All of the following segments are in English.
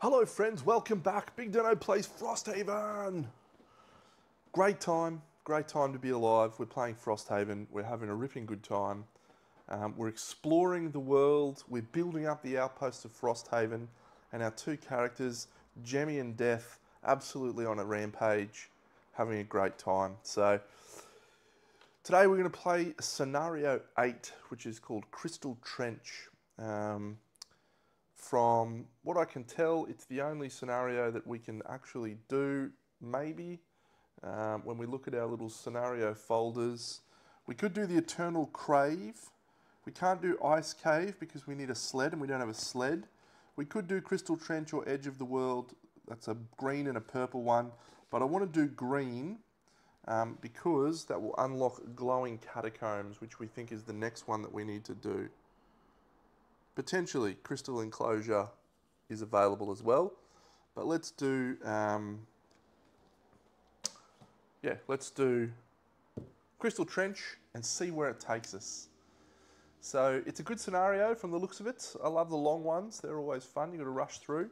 Hello friends, welcome back. BigDenoPlays Frosthaven. Great time to be alive. We're playing Frosthaven. We're having a ripping good time. We're exploring the world. We're building up the outposts of Frosthaven. And our two characters, Jemmy and Death, absolutely on a rampage, having a great time. So today we're going to play Scenario 8, which is called Crystal Trench. From what I can tell, it's the only scenario that we can actually do, maybe. When we look at our little scenario folders, we could do the Eternal Crave. We can't do Ice Cave because we need a sled and we don't have a sled. We could do Crystal Trench or Edge of the World. That's a green and a purple one. But I want to do green because that will unlock Glowing Catacombs, which we think is the next one that we need to do. Potentially, Crystal Enclosure is available as well. But let's do, let's do Crystal Trench and see where it takes us. So it's a good scenario from the looks of it. I love the long ones. They're always fun. You've got to rush through.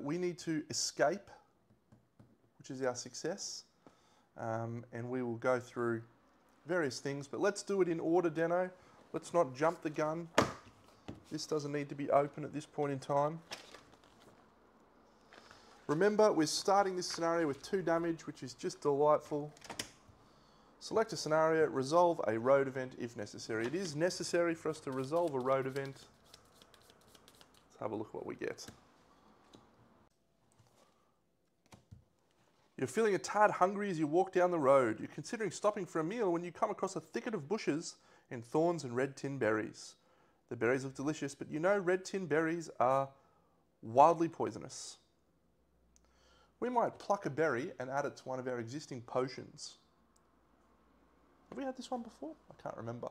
We need to escape, which is our success. And we will go through various things. But let's do it in order, Deno. Let's not jump the gun. This doesn't need to be open at this point in time. Remember, we're starting this scenario with 2 damage, which is just delightful. Select a scenario, resolve a road event if necessary. It is necessary for us to resolve a road event. Let's have a look at what we get. You're feeling a tad hungry as you walk down the road. You're considering stopping for a meal when you come across a thicket of bushes and thorns and red tin berries. The berries look delicious, but you know red tin berries are wildly poisonous. We might pluck a berry and add it to one of our existing potions. Have we had this one before? I can't remember.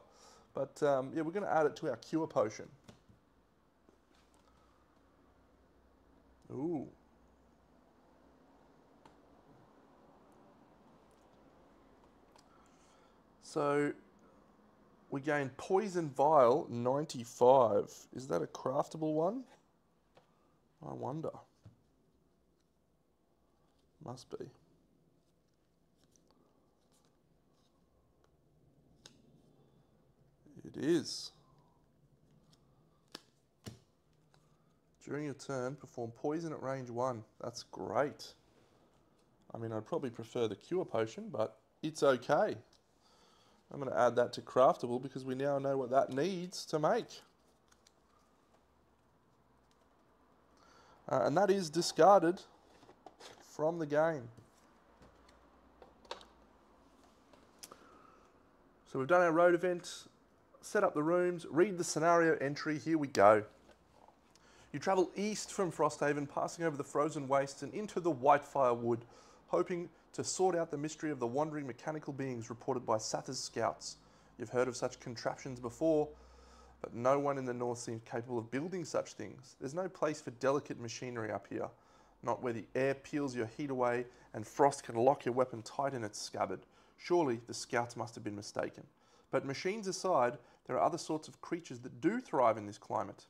But yeah, we're going to add it to our cure potion. Ooh. So we gain Poison Vial 95. Is that a craftable one? I wonder. Must be. It is. During your turn, perform poison at range 1. That's great. I mean, I'd probably prefer the cure potion, but it's okay. I'm going to add that to craftable because we now know what that needs to make. And that is discarded from the game. So we've done our road event, set up the rooms, read the scenario entry, here we go. You travel east from Frosthaven, passing over the frozen wastes and into the Whitefire Wood, hoping to sort out the mystery of the wandering mechanical beings reported by Satha's scouts. You've heard of such contraptions before, but no one in the north seems capable of building such things. There's no place for delicate machinery up here, not where the air peels your heat away and frost can lock your weapon tight in its scabbard. Surely the scouts must have been mistaken. But machines aside, there are other sorts of creatures that do thrive in this climate.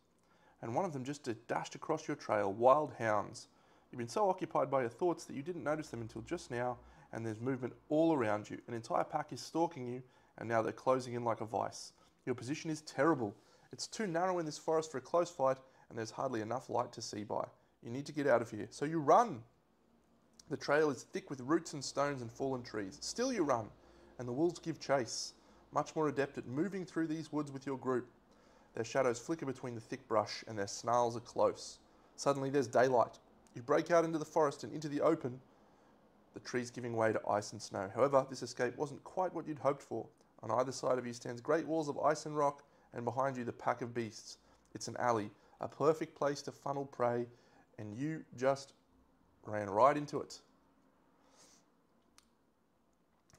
And one of them just dashed across your trail, wild hounds. You've been so occupied by your thoughts that you didn't notice them until just now, and there's movement all around you. An entire pack is stalking you, and now they're closing in like a vice. Your position is terrible. It's too narrow in this forest for a close fight, and there's hardly enough light to see by. You need to get out of here, so you run. The trail is thick with roots and stones and fallen trees. Still you run, and the wolves give chase, much more adept at moving through these woods with your group. Their shadows flicker between the thick brush, and their snarls are close. Suddenly there's daylight. You break out into the forest and into the open, the trees giving way to ice and snow. However, this escape wasn't quite what you'd hoped for. On either side of you stands great walls of ice and rock, and behind you the pack of beasts. It's an alley, a perfect place to funnel prey, and you just ran right into it.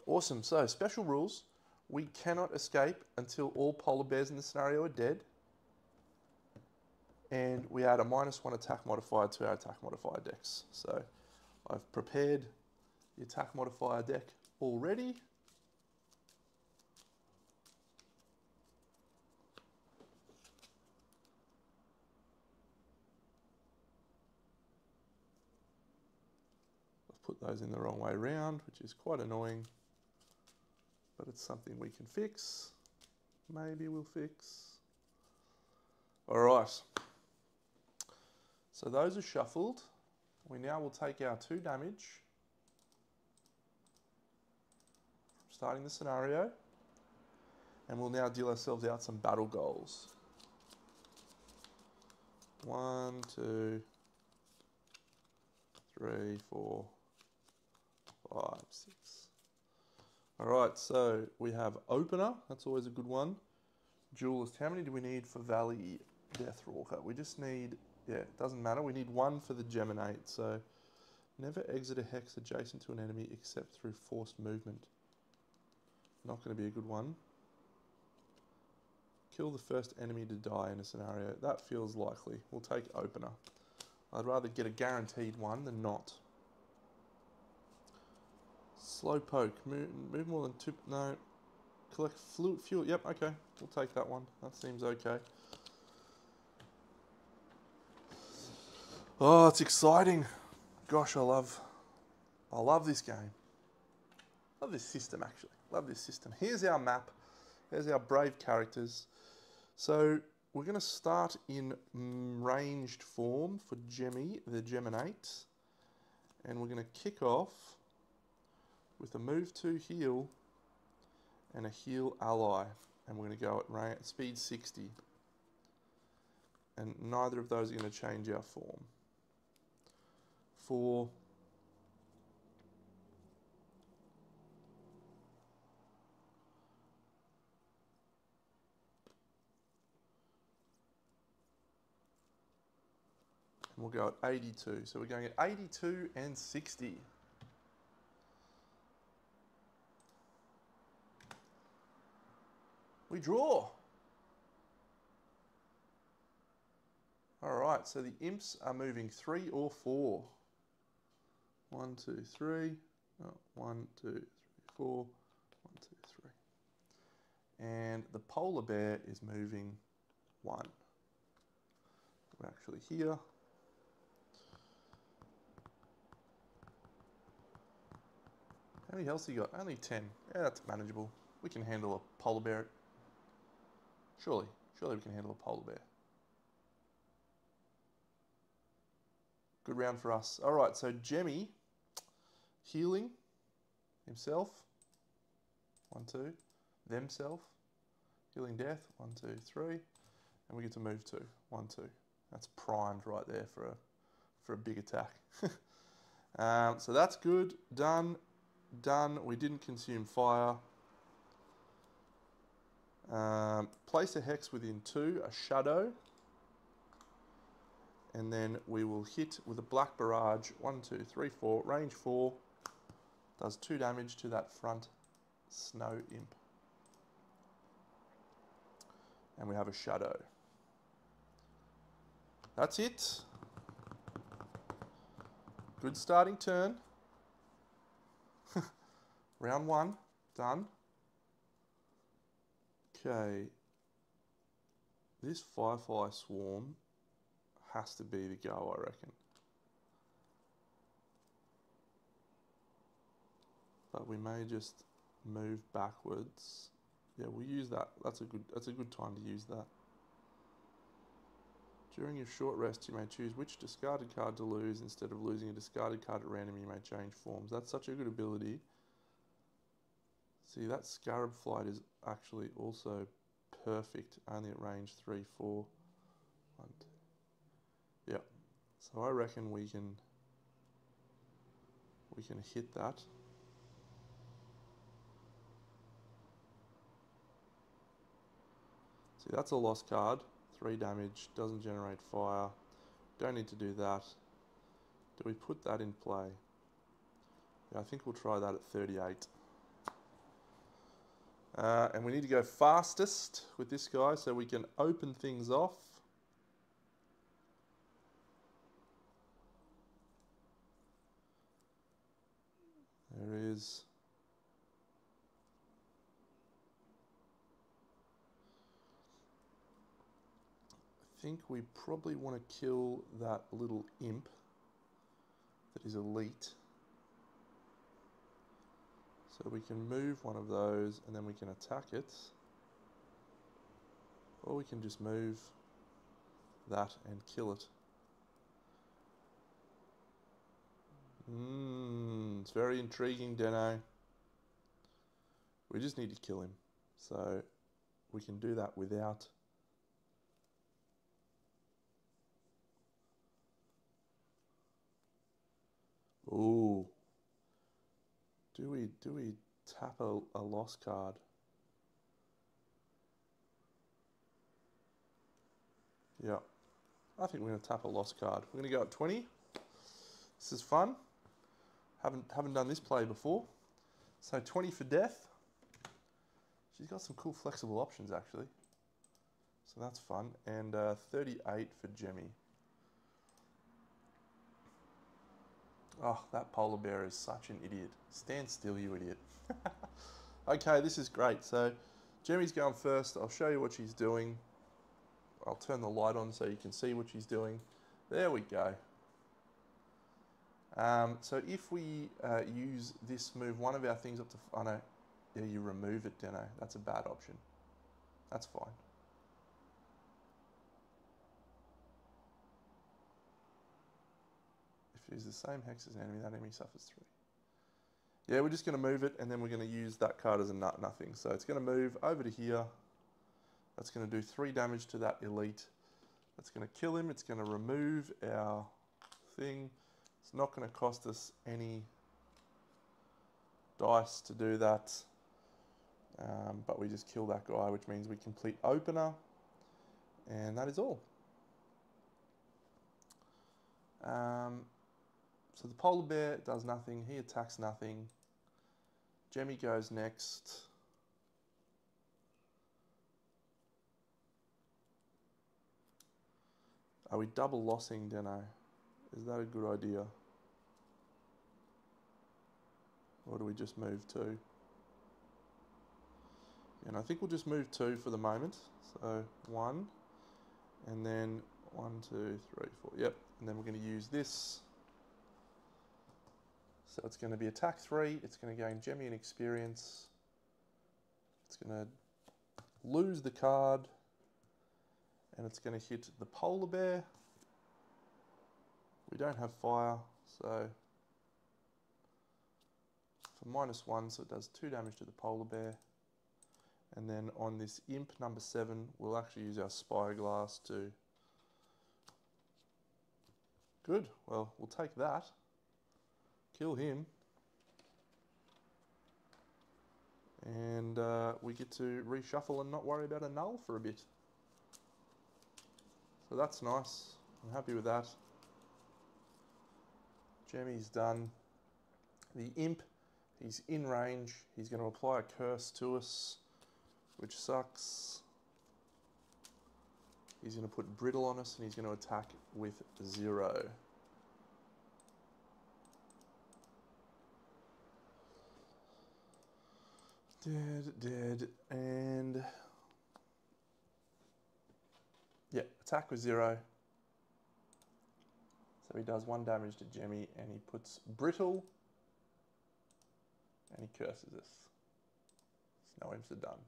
Awesome. So, special rules. We cannot escape until all polar bears in the scenario are dead. And we add a -1 attack modifier to our attack modifier decks. So I've prepared the attack modifier deck already. put those in the wrong way round, which is quite annoying, but it's something we can fix. Maybe we'll fix. All right. So those are shuffled. We now will take our 2 damage from starting the scenario, and we'll now deal ourselves out some battle goals. 1, 2, 3, 4, 5, 6. All right, so we have Opener. That's always a good one. Duelist. How many do we need for Valley Deathwalker? We just need, yeah, it doesn't matter. We need 1 for the Geminate. So never exit a hex adjacent to an enemy except through forced movement. Not going to be a good one. Kill the first enemy to die in a scenario. That feels likely. We'll take Opener. I'd rather get a guaranteed one than not. Slow poke. Move more than 2. No. Collect fuel. Yep, okay. We'll take that one. That seems okay. Oh, it's exciting. Gosh, I love this game. Love this system, actually. Love this system. Here's our map. Here's our brave characters. So we're going to start in ranged form for Jemmy, the Geminate. And we're going to kick off with a move 2 heal and a heal ally. And we're going to go at speed 60. And neither of those are going to change our form. For and we'll go at 82. So we're going at 82 and 60. We draw. All right, so the imps are moving 3 or 4. 1, 2, 3. Oh, 1, 2, 3, 4. 1, 2, 3. And the polar bear is moving 1. We're actually here. How many health you got? Only 10. Yeah, that's manageable. We can handle a polar bear. Surely we can handle a polar bear. Good round for us. All right, so Jemmy healing himself. 1, 2. Themself. Healing death. 1, 2, 3. And we get to move 2. 1, 2. That's primed right there for a big attack. So that's good. Done. We didn't consume fire. Place a hex within 2, a shadow. And then we will hit with a black barrage. 1, 2, 3, 4. Range 4. Does 2 damage to that front snow imp. And we have a shadow. That's it. Good starting turn. Round 1, done. Okay. This firefly swarm has to be the go, I reckon. But we may just move backwards. Yeah, we'll use that. That's a good time to use that. During your short rest, you may choose which discarded card to lose. Instead of losing a discarded card at random, you may change forms. That's such a good ability. See, that Scarab Flight is actually also perfect, only at range 3, 4. 1, 2. Yeah. So I reckon we can hit that. See, that's a lost card. 3 damage, doesn't generate fire. Don't need to do that. Do we put that in play? Yeah, I think we'll try that at 38. And we need to go fastest with this guy so we can open things off. There is. I think we probably want to kill that little imp that is elite. So we can move one of those and then we can attack it. Or we can just move that and kill it. It's very intriguing, Deno. We just need to kill him. So we can do that without... Ooh. Do we tap a lost card? Yeah. I think we're going to tap a lost card. We're going to go at 20. This is fun. Haven't done this play before. So 20 for death. She's got some cool flexible options actually. So that's fun. And 38 for Jemmy. Oh, that polar bear is such an idiot. Stand still, you idiot. Okay, this is great. So Jemmy's going first. I'll show you what she's doing. I'll turn the light on so you can see what she's doing. There we go. So if we use this move, one of our things up to... Oh no, yeah, you remove it, Deno. That's a bad option. That's fine. If you use the same hex as an enemy, that enemy suffers 3. Yeah, we're just going to move it, and then we're going to use that card as a nothing. So it's going to move over to here. That's going to do 3 damage to that elite. That's going to kill him. It's going to remove our thing. It's not going to cost us any dice to do that. But we just kill that guy, which means we complete opener. And that is all. So the polar bear does nothing. He attacks nothing. Jemmy goes next. Are we double lossing, Deno? Is that a good idea? Or do we just move 2? And I think we'll just move 2 for the moment. So 1, and then 1, 2, 3, 4. Yep, and then we're going to use this. So it's going to be attack 3. It's going to gain Jemmy and experience. It's going to lose the card. And it's going to hit the polar bear. We don't have fire, so for -1, so it does 2 damage to the polar bear. And then on this imp number 7, we'll actually use our spyglass to... Good, well, we'll take that. Kill him. And we get to reshuffle and not worry about a null for a bit. So that's nice. I'm happy with that. Jemmy's done. The imp, he's in range. He's going to apply a curse to us, which sucks. He's going to put brittle on us and he's going to attack with 0. Dead, and... Yeah, attack with 0. So he does 1 damage to Jemmy and he puts brittle and he curses us. No imps are done.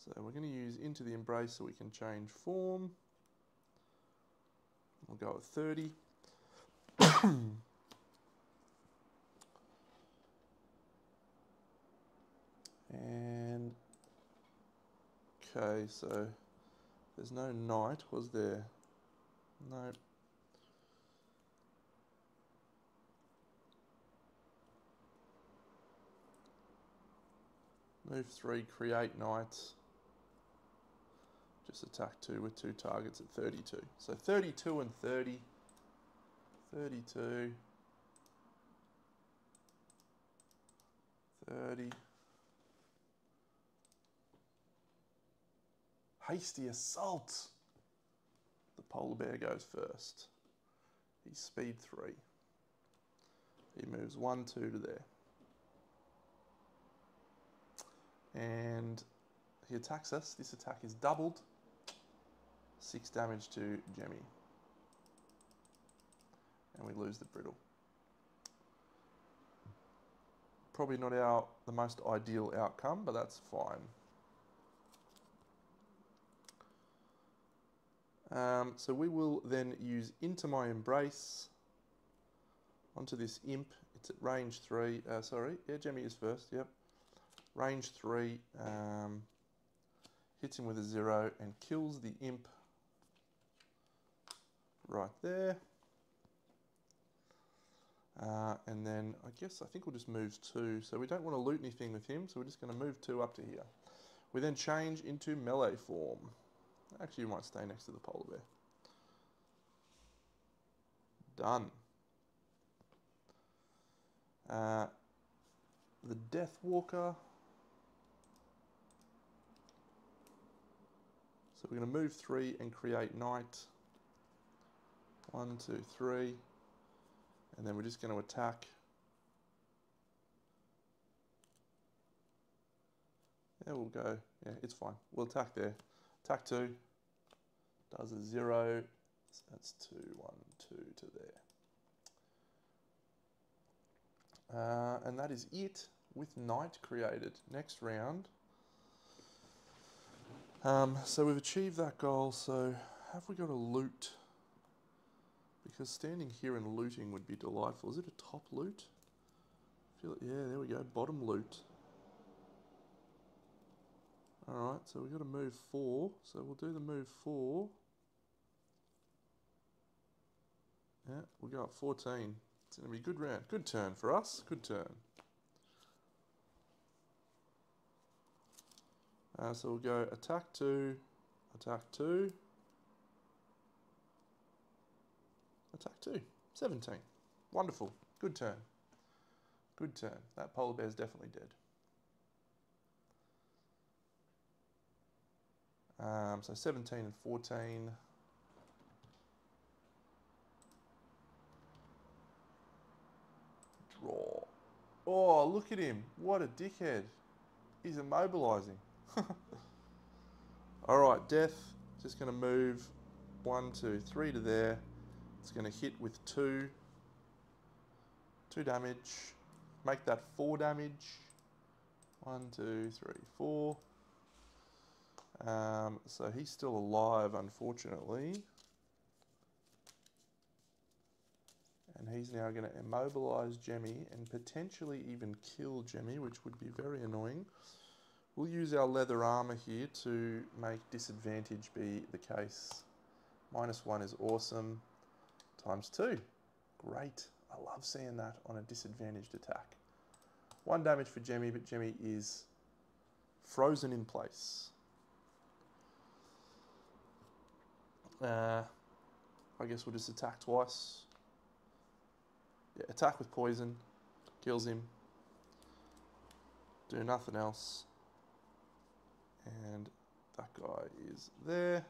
So we're going to use Into the Embrace so we can change form. We'll go at 30. And okay, so there's no knight, was there? No. Move 3, create knights. Just attack 2 with 2 targets at 32. So 32 and 30. 32. 30. Hasty assault. The polar bear goes first. He's speed 3. He moves 1, 2 to there. And he attacks us. This attack is doubled. 6 damage to Jemmy. and we lose the brittle. Probably not the most ideal outcome, but that's fine. So we will then use Into My Embrace onto this imp. It's at range 3. Sorry, yeah, Jemmy is first, yep. Range 3, hits him with a 0 and kills the imp right there. And then I think we'll just move 2. So we don't want to loot anything with him, so we're just going to move 2 up to here. We then change into melee form. Actually, you might stay next to the polar bear. Done. The Death Walker. So we're going to move 3 and create Knight. 1, 2, 3. And then we're just going to attack. Yeah, we'll go. Yeah, it's fine. We'll attack there. Attack 2. Does a 0. So that's 2, 1, 2 to there. And that is it with Knight created. Next round. So we've achieved that goal. So have we got a loot? Because standing here and looting would be delightful. Is it a top loot? Yeah, there we go. Bottom loot. Alright, so we've got to move 4. So we'll do the move 4. Yeah, we'll go up 14. It's going to be a good round. Good turn for us. Good turn. So we'll go attack 2, attack 2, attack 2. 17. Wonderful. Good turn. Good turn. That polar bear's definitely dead. So 17 and 14. Draw. Oh, look at him. What a dickhead. He's immobilizing. Alright, Death. Just going to move 1, 2, 3 to there. It's going to hit with 2. 2 damage. Make that 4 damage. 1, 2, 3, 4. So he's still alive, unfortunately. And he's now going to immobilize Jemmy and potentially even kill Jemmy, which would be very annoying. We'll use our leather armor here to make disadvantage be the case. -1 is awesome. ×2. Great. I love seeing that on a disadvantaged attack. 1 damage for Jemmy, but Jemmy is frozen in place. I guess we'll just attack twice. Yeah, attack with poison. Kills him. Do nothing else. And that guy is there.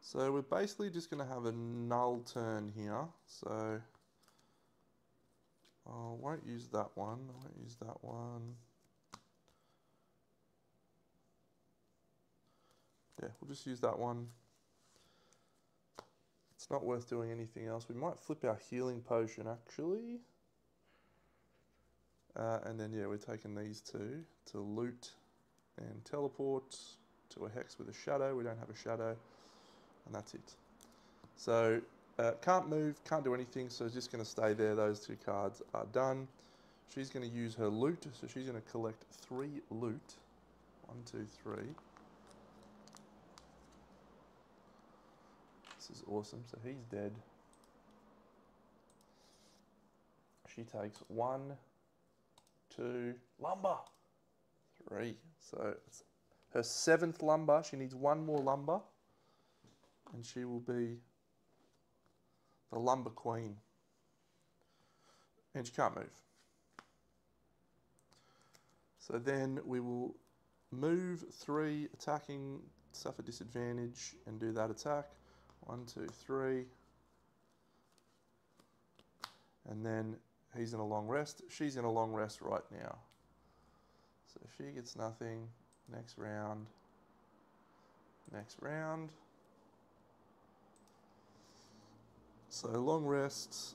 So we're basically just going to have a null turn here. So I won't use that one. I won't use that one. Yeah, we'll just use that one. It's not worth doing anything else. We might flip our healing potion actually. And then yeah, we're taking these 2 to loot and teleport to a hex with a shadow. We don't have a shadow. And that's it. So can't move, can't do anything, so it's just going to stay there. Those 2 cards are done. She's going to use her loot, so she's going to collect 3 loot. 1, 2, 3. This is awesome. So he's dead. She takes 1, 2, lumber. 3. So it's her 7th lumber. She needs 1 more lumber. And she will be the lumber queen. And she can't move. So then we will move 3, attacking, suffer disadvantage, and do that attack. 1, 2, 3. And then he's in a long rest. She's in a long rest right now. So she gets nothing. Next round. Next round. So long rests.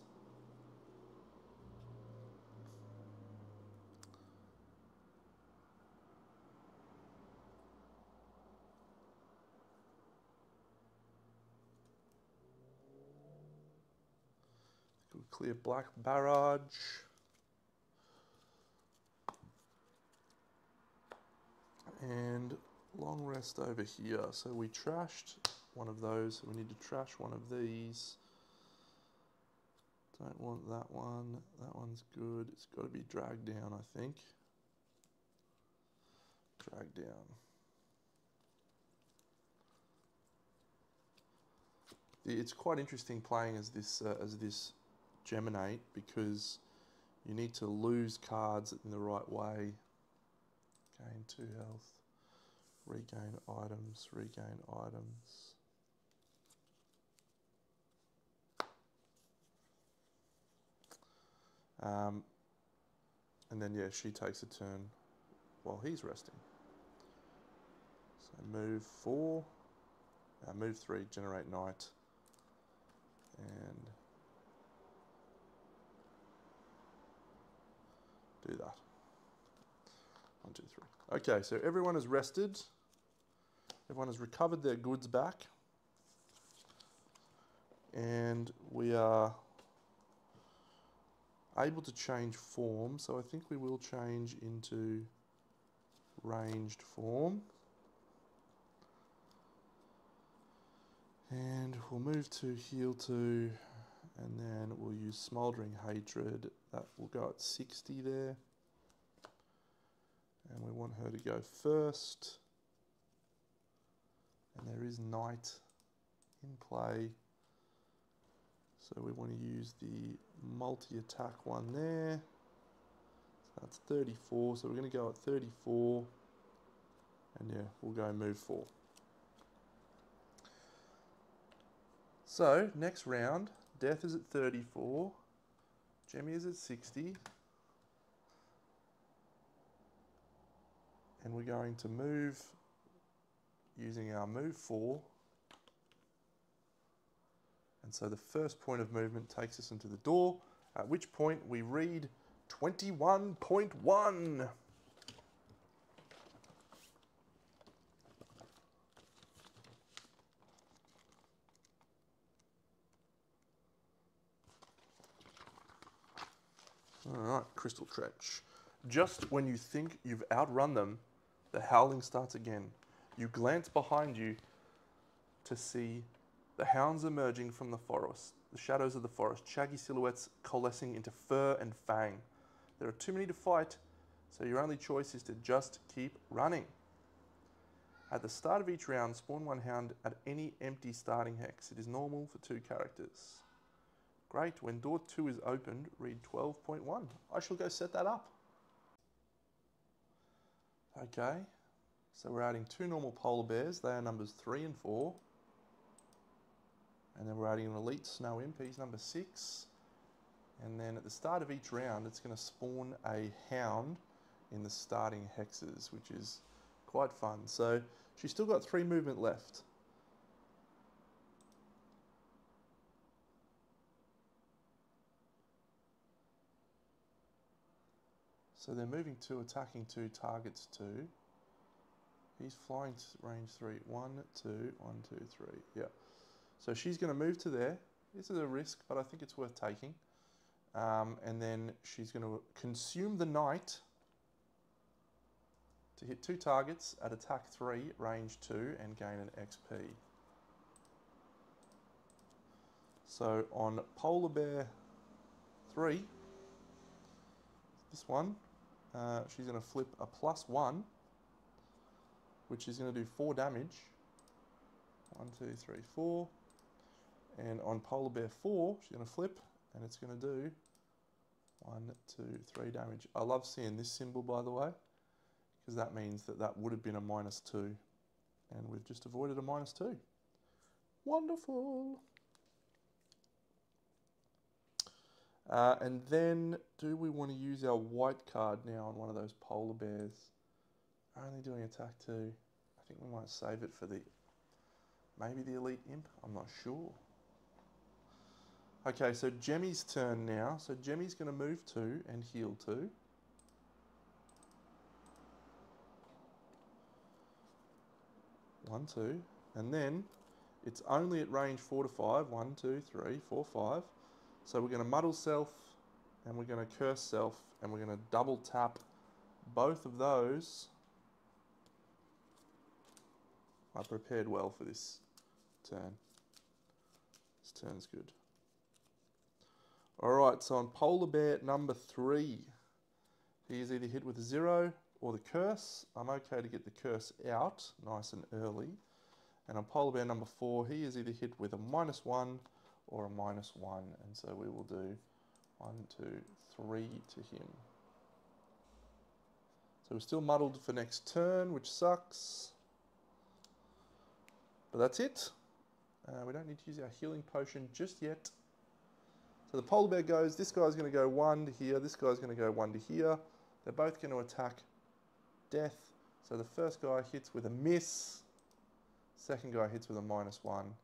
Clear black barrage. And long rest over here. So we trashed one of those. We need to trash one of these. Don't want that one. That one's good. It's got to be dragged down, I think. Drag down. It's quite interesting playing as this Geminate, because you need to lose cards in the right way. Gain 2 health. Regain items. Regain items. And then, yeah, she takes a turn while he's resting. So move 4. Move 3, generate knight. And do that. 1, 2, 3. Okay, so everyone has rested. Everyone has recovered their goods back. And we are able to change form. So I think we will change into ranged form. And we'll move to heal 2, and then we'll use Smouldering Hatred. That will go at 60 there. And we want her to go first. And there is Knight in play. So we want to use the multi-attack one there. So that's 34, so we're going to go at 34. And yeah, we'll go move 4. So, next round, Death is at 34, Jemmy is at 60, and we're going to move using our move 4, and so the first point of movement takes us into the door, at which point we read 21.1. Alright, Crystal Trench. Just when you think you've outrun them, the howling starts again. You glance behind you to see the hounds emerging from the forest, the shadows of the forest, shaggy silhouettes coalescing into fur and fang. There are too many to fight, so your only choice is to just keep running. At the start of each round, spawn 1 hound at any empty starting hex. It is normal for 2 characters. Great, when door 2 is opened, read 12.1. I shall go set that up. Okay, so we're adding 2 normal polar bears. They are numbers 3 and 4. And then we're adding an elite snow imp, he's number 6. And then at the start of each round, it's going to spawn a hound in the starting hexes, which is quite fun. So she's still got 3 movement left. So they're moving 2, attacking 2, targets 2. He's flying to range 3. 1, 2, 1, 2, 3. Yeah. So she's going to move to there. This is a risk, but I think it's worth taking. And then she's going to consume the knight to hit 2 targets at attack 3, range 2, and gain an XP. So on Polar Bear 3, this one, she's going to flip a +1, which is going to do 4 damage. 1, 2, 3, 4. And on Polar Bear 4, she's going to flip, and it's going to do 1, 2, 3 damage. I love seeing this symbol, by the way, because that means that that would have been a -2. And we've just avoided a -2. Wonderful. And then, do we want to use our white card now on one of those polar bears? Only doing attack 2. I think we might save it for maybe the elite imp. I'm not sure. Okay, so Jemmy's turn now. So Jemmy's going to move 2 and heal 2. One, 2. And then it's only at range 4 to 5. 1, 2, 3, 4, 5. So we're going to muddle self and we're going to curse self and we're going to double tap both of those. I prepared well for this turn. This turn's good. Alright, so on polar bear number 3, he is either hit with a 0 or the curse. I'm okay to get the curse out nice and early. And on polar bear number 4, he is either hit with a -1 or a -1. And so we will do 1, 2, 3 to him. So we're still muddled for next turn, which sucks. But that's it. We don't need to use our healing potion just yet. So the polar bear goes, this guy's going to go 1 to here, this guy's going to go 1 to here. They're both going to attack death. So the first guy hits with a miss. Second guy hits with a -1.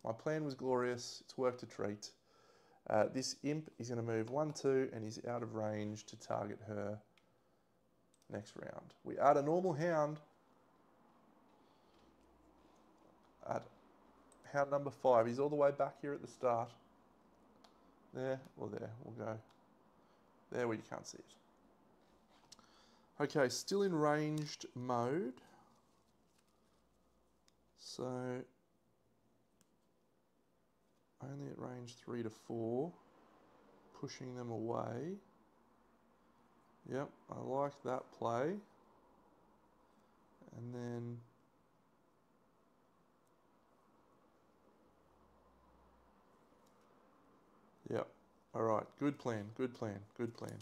My plan was glorious. It's worked a treat. This imp is going to move 1, 2, and he's out of range to target her next round. We add a normal hound at hound number 5. He's all the way back here at the start. There, or there, we'll go. There where you can't see it. Okay, still in ranged mode. So, only at range 3 to 4. Pushing them away. Yep, I like that play. And then yep. Alright, good plan, good plan, good plan.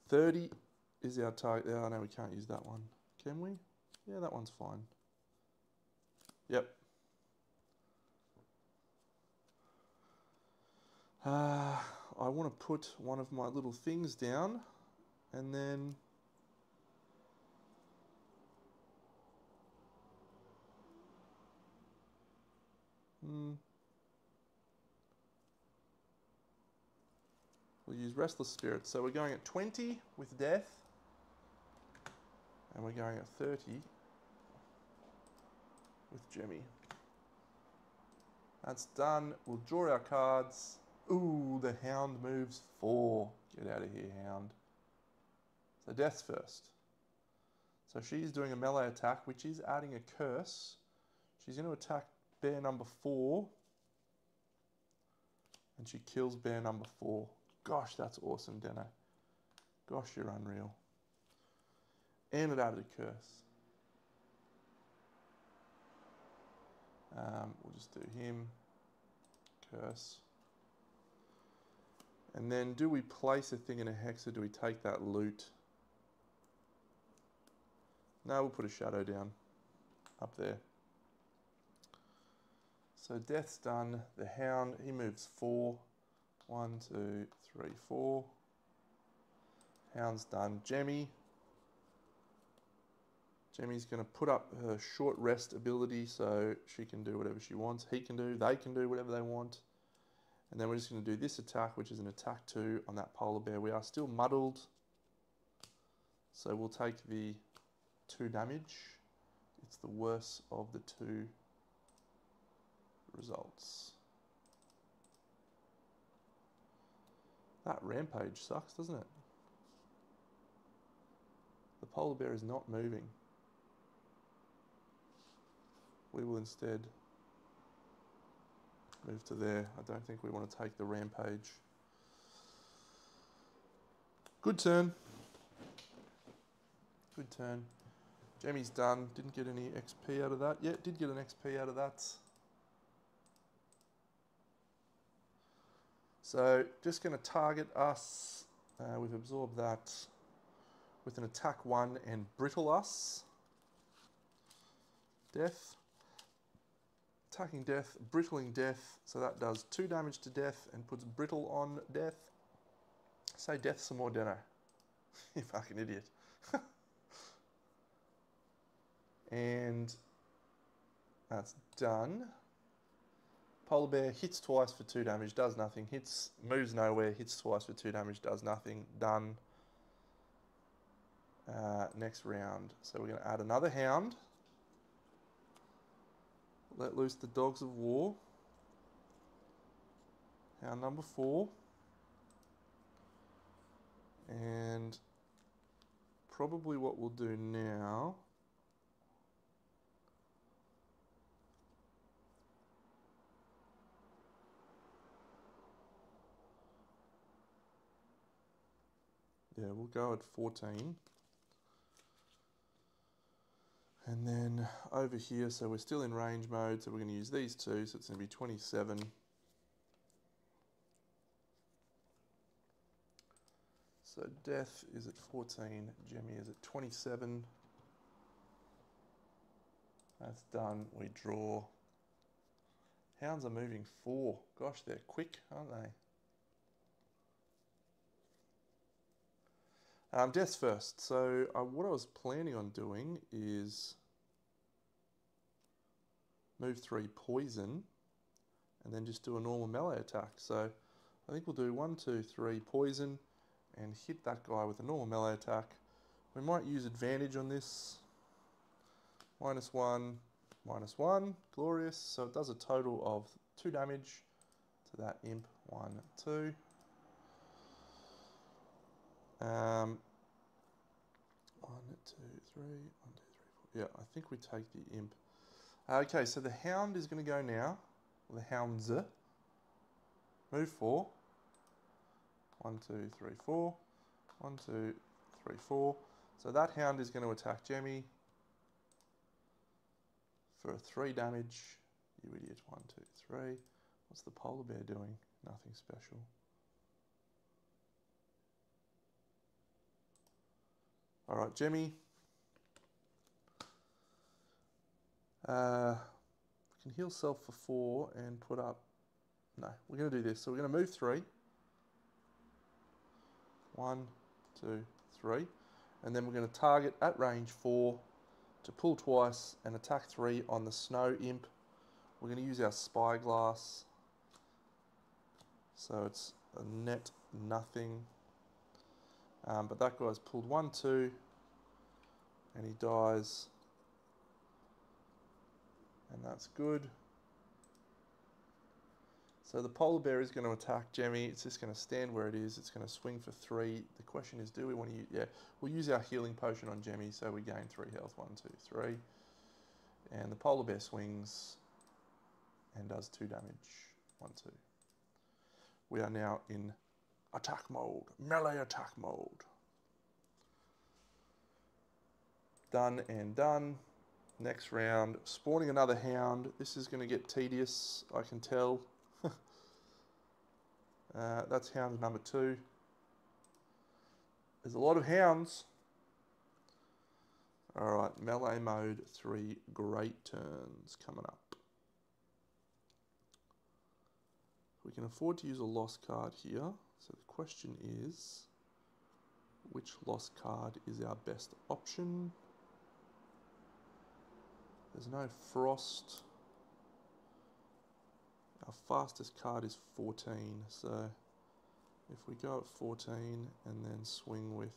30 is our target. Oh no, we can't use that one. Can we? Yeah, that one's fine. Yep. I want to put one of my little things down and then we'll use Restless Spirit. So we're going at 20 with Death, and we're going at 30 with Jemmy. That's done. We'll draw our cards. Ooh, the Hound moves 4. Get out of here, Hound. So Death's first. So she's doing a melee attack, which is adding a curse. She's going to attack bear number 4. And she kills bear number 4. Gosh, that's awesome, Deno. Gosh, you're unreal. And it added a curse. We'll just do him. Curse. And then do we place a thing in a hex or do we take that loot? No, we'll put a shadow down. Up there. So Death's done. The Hound, he moves 4. 1, 2, 3, 4. Hound's done. Jemmy. Jemmy's going to put up her short rest ability so she can do whatever she wants. He can do, they can do whatever they want. And then we're just going to do this attack, which is an attack 2 on that polar bear. We are still muddled. So we'll take the 2 damage. It's the worst of the 2 results. That rampage sucks, doesn't it? The polar bear is not moving. We will instead move to there. I don't think we want to take the rampage. Good turn. Good turn. Jemmy's done. Didn't get any XP out of that. Yeah, did get an XP out of that. So just going to target us. We've absorbed that with an attack 1 and brittle us. Death. Attacking Death, brittling Death. So that does 2 damage to Death and puts brittle on Death. Say death some more, Deno. You fucking idiot. And that's done. Polar bear hits twice for 2 damage, does nothing. Hits, moves nowhere, hits twice for 2 damage, does nothing. Done. Next round. So we're going to add another hound. Let loose the dogs of war. Hound number 4. And probably what we'll do now... Yeah, we'll go at 14. And then over here, so we're still in range mode, so we're going to use these two, so it's going to be 27. So death is at 14, Jemmy is at 27. That's done, we draw. Hounds are moving 4. Gosh, they're quick, aren't they? Death's first. So what I was planning on doing is move 3 poison and then just do a normal melee attack. So I think we'll do 1, 2, 3 poison and hit that guy with a normal melee attack. We might use advantage on this. -1, -1, glorious. So it does a total of 2 damage to that imp. 1, 2. 1, 2, 3, 1, 2, 3, 4. Yeah, I think we take the imp. Okay, so the hound is going to go now. The hounds. Move 4. 1, 2, 3, 4. 1, 2, 3, 4. So that hound is going to attack Jemmy for 3 damage. You idiot. 1, 2, 3. What's the polar bear doing? Nothing special. Alright, Jemmy. Can heal self for 4 and put up... No, we're going to do this. So we're going to move 3. 1, 2, 3. And then we're going to target at range 4 to pull twice and attack 3 on the snow imp. We're going to use our spyglass. So it's a net nothing. But that guy's pulled 1, 2, and he dies. And that's good. So the polar bear is going to attack Jemmy. It's just going to stand where it is. It's going to swing for 3. The question is, do we want to use... Yeah, we'll use our healing potion on Jemmy, so we gain 3 health. 1, 2, 3. And the polar bear swings and does 2 damage. 1, 2. We are now in attack mode. Melee attack mode. Done and done. Next round, spawning another hound. This is going to get tedious, I can tell. That's hound number 2. There's a lot of hounds. Alright, melee mode, 3 great turns coming up. We can afford to use a lost card here. So the question is, which lost card is our best option? There's no frost. Our fastest card is 14, so if we go at 14 and then swing with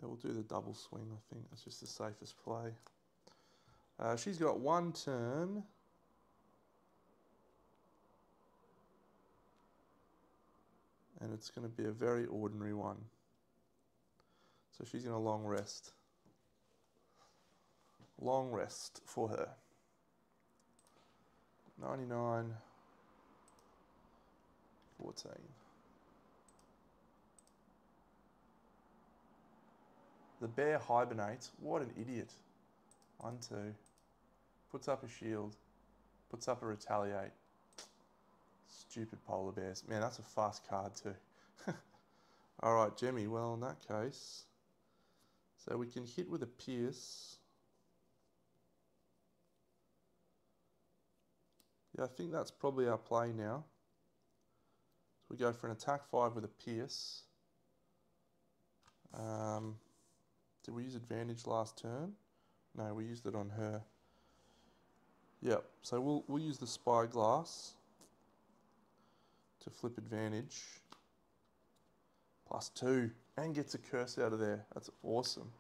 we'll do the double swing, I think. That's just the safest play. She's got 1 turn. And it's going to be a very ordinary one. So she's going to long rest. Long rest for her. 99, 14. The bear hibernates. What an idiot. 1, 2. Puts up a shield. Puts up a retaliate. Stupid polar bears. Man, that's a fast card too. Alright, Jemmy. Well, in that case... So we can hit with a pierce. Yeah, I think that's probably our play now. So we go for an attack 5 with a pierce. Did we use advantage last turn? No, we used it on her. Yep, so we'll use the spyglass to flip advantage. +2, and gets a curse out of there. That's awesome.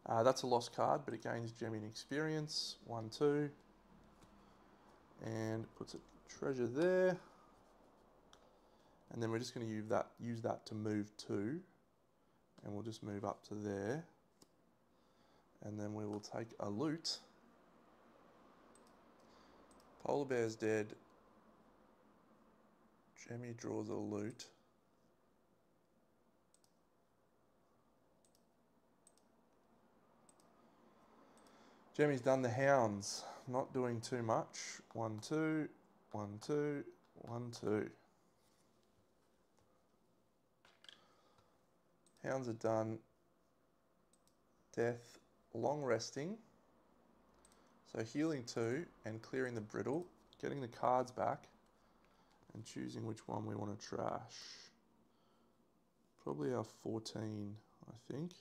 That's a lost card, but it gains Gem in experience. 1, 2. And puts a treasure there. And then we're just going to use that to move 2. And we'll just move up to there. And then we will take a loot. Polar bear's dead. Jemmy draws a loot. Jemmy's done the hounds, not doing too much. 1, 2, 1, 2, 1, 2. Hounds are done. Death, long resting. So healing 2 and clearing the brittle, getting the cards back and choosing which one we want to trash. Probably our 14, I think.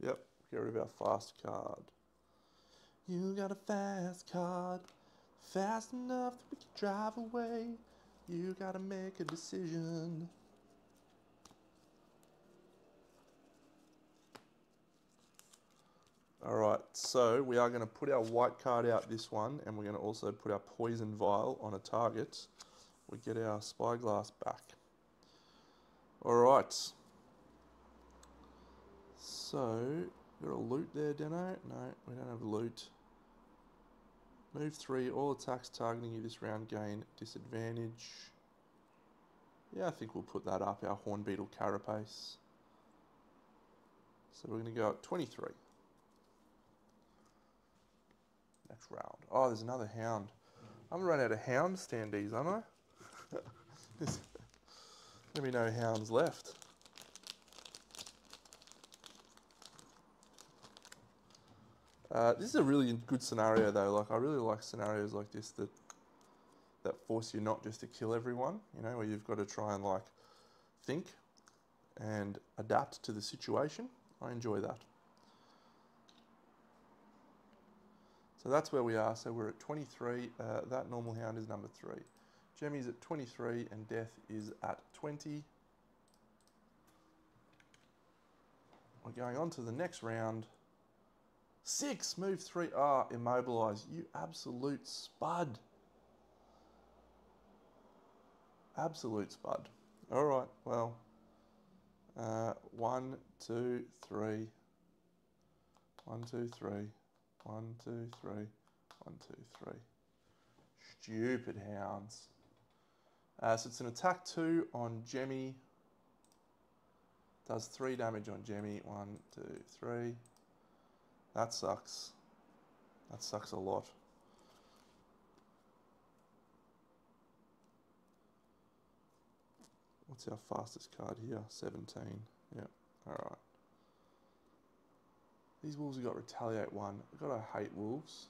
Yep, get rid of our fast card. You got a fast card, fast enough that we can drive away. You gotta make a decision. Alright, so we are going to put our white card out this one, and we're going to also put our poison vial on a target. We get our spyglass back. Alright. So, got a loot there, Deno? No, we don't have loot. Move 3, all attacks targeting you this round gain disadvantage. Yeah, I think we'll put that up, our Hornbeetle Carapace. So we're going to go at 23. Next round. Oh, there's another hound. I'm run out of hound standees, aren't I? There's gonna be no hounds left. This is a really good scenario though. Like, I really like scenarios like this that force you not just to kill everyone, you know, where you've got to try and like think and adapt to the situation. I enjoy that. So that's where we are. So we're at 23. That normal hound is number 3. Jemmy's at 23 and Death is at 20. We're going on to the next round. 6, move 3. Ah, immobilize. You absolute spud. Absolute spud. All right, well. 1, 2, 3. 1, 2, 3. 1, 2, 3. 1, 2, 3. Stupid hounds. So it's an attack 2 on Jemmy. Does 3 damage on Jemmy. 1, 2, 3. That sucks. That sucks a lot. What's our fastest card here? 17. Yeah, alright. These wolves have got retaliate 1. I've got I hate wolves.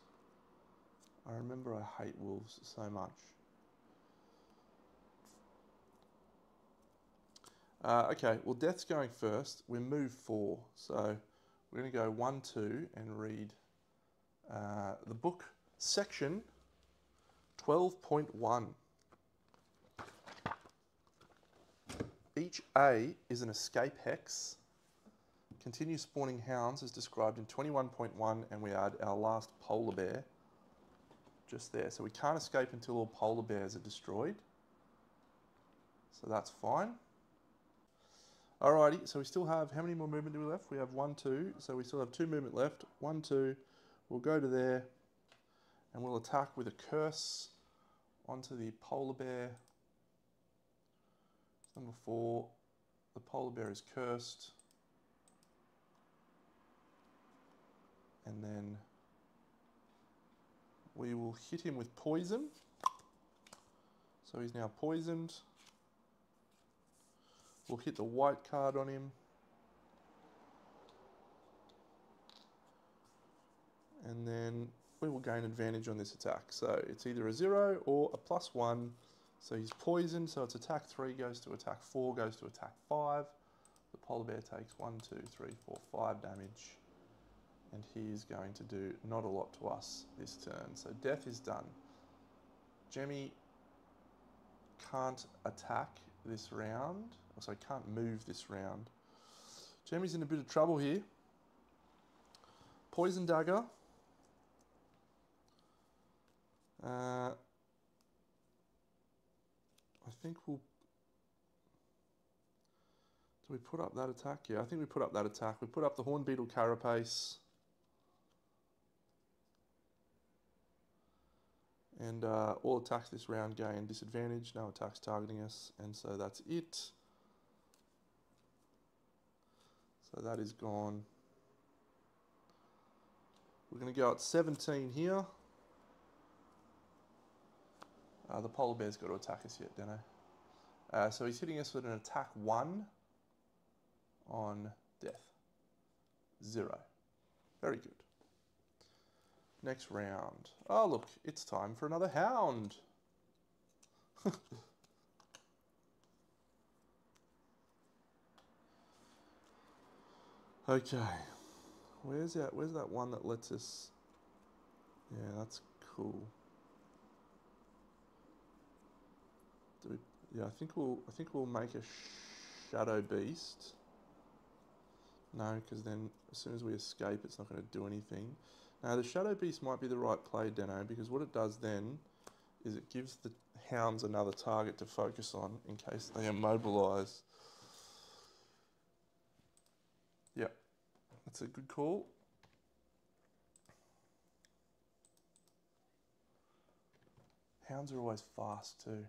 I remember I hate wolves so much. Okay, well Death's going first. We move 4. So we're going to go 1, 2 and read the book section 12.1. Each A is an escape hex. Continue spawning hounds as described in 21.1, and we add our last polar bear just there. So we can't escape until all polar bears are destroyed. So that's fine. Alrighty, so we still have, how many more movement do we left? We have 1, 2, so we still have 2 movement left. 1, 2, we'll go to there, and we'll attack with a curse onto the polar bear. Number 4, the polar bear is cursed. And then we will hit him with poison. So he's now poisoned. We'll hit the white card on him. And then we will gain advantage on this attack. So it's either a 0 or a +1. So he's poisoned, so it's attack 3 goes to attack 4, goes to attack 5. The polar bear takes 1, 2, 3, 4, 5 damage. And he is going to do not a lot to us this turn. So death is done. Jemmy can't attack this round. So can't move this round. Jemmy's in a bit of trouble here. Poison dagger. I think we'll... Do we put up that attack? Yeah, I think we put up that attack. We put up the Hornbeetle Carapace. And all attacks this round gain disadvantage. No attacks targeting us. And so that's it. So that is gone. We're going to go at 17 here. The polar bear's got to attack us yet, don't I? So he's hitting us with an attack 1 on death. 0. Very good. Next round. Oh, look, it's time for another hound. Okay. Where's that one that lets us... Yeah, that's cool. I think we'll make a shadow beast. No, because then as soon as we escape, it's not going to do anything. Now the shadow beast might be the right play, Deno, because what it does then is it gives the hounds another target to focus on in case they immobilise. Yep, that's a good call. Hounds are always fast too.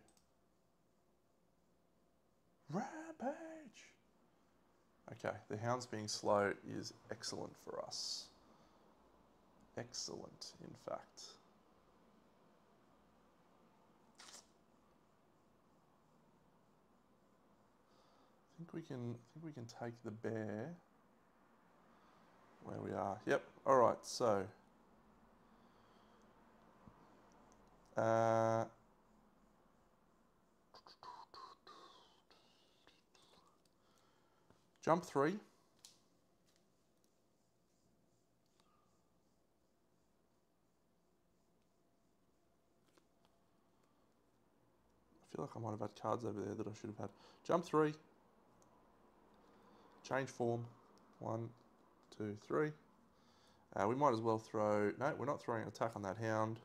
Rampage! Okay, the hounds being slow is excellent for us. Excellent, in fact. I think we can take the bear where we are. Yep. All right. So jump 3. I feel like I might have had cards over there that I should have had. Jump 3. Change form. 1, 2, 3. We might as well throw... No, we're not throwing an attack on that hound.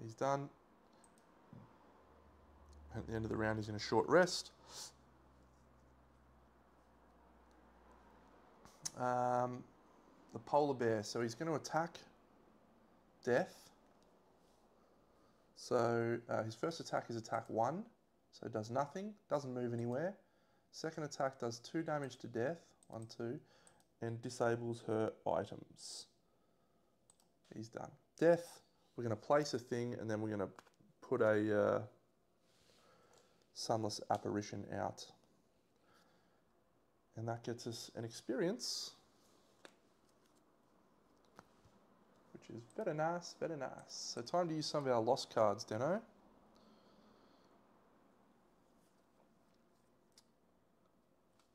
He's done. At the end of the round, he's in a short rest. The polar bear. So he's going to attack death. So his first attack is attack 1. So it does nothing. Doesn't move anywhere. Second attack does 2 damage to death. 1, 2. And disables her items. He's done. Death. We're going to place a thing and then we're going to put a sunless apparition out. And that gets us an experience. Which is very nice, very nice. So time to use some of our lost cards, Deno.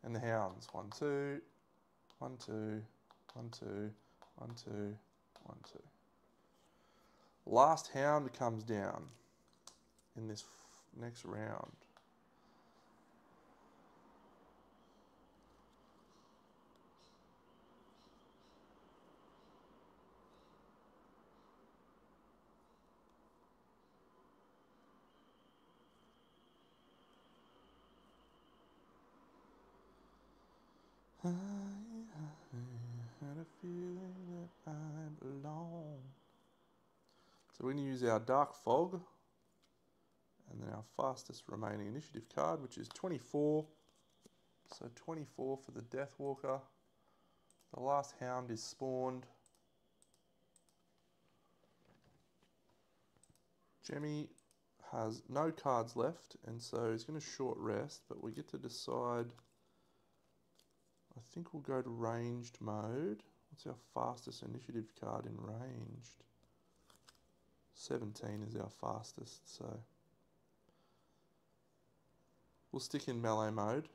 And the hounds. 1, 2, 1, 2, 1, 2, 1, 2, 1, 2. Last hound comes down in this next round. I had a feeling that I belong. So we're going to use our Dark Fog and then our fastest remaining initiative card, which is 24. So 24 for the Deathwalker. The last hound is spawned. Jemmy has no cards left, and so he's going to short rest, but we get to decide. I think we'll go to ranged mode. What's our fastest initiative card in ranged? 17 is our fastest, so we'll stick in melee mode,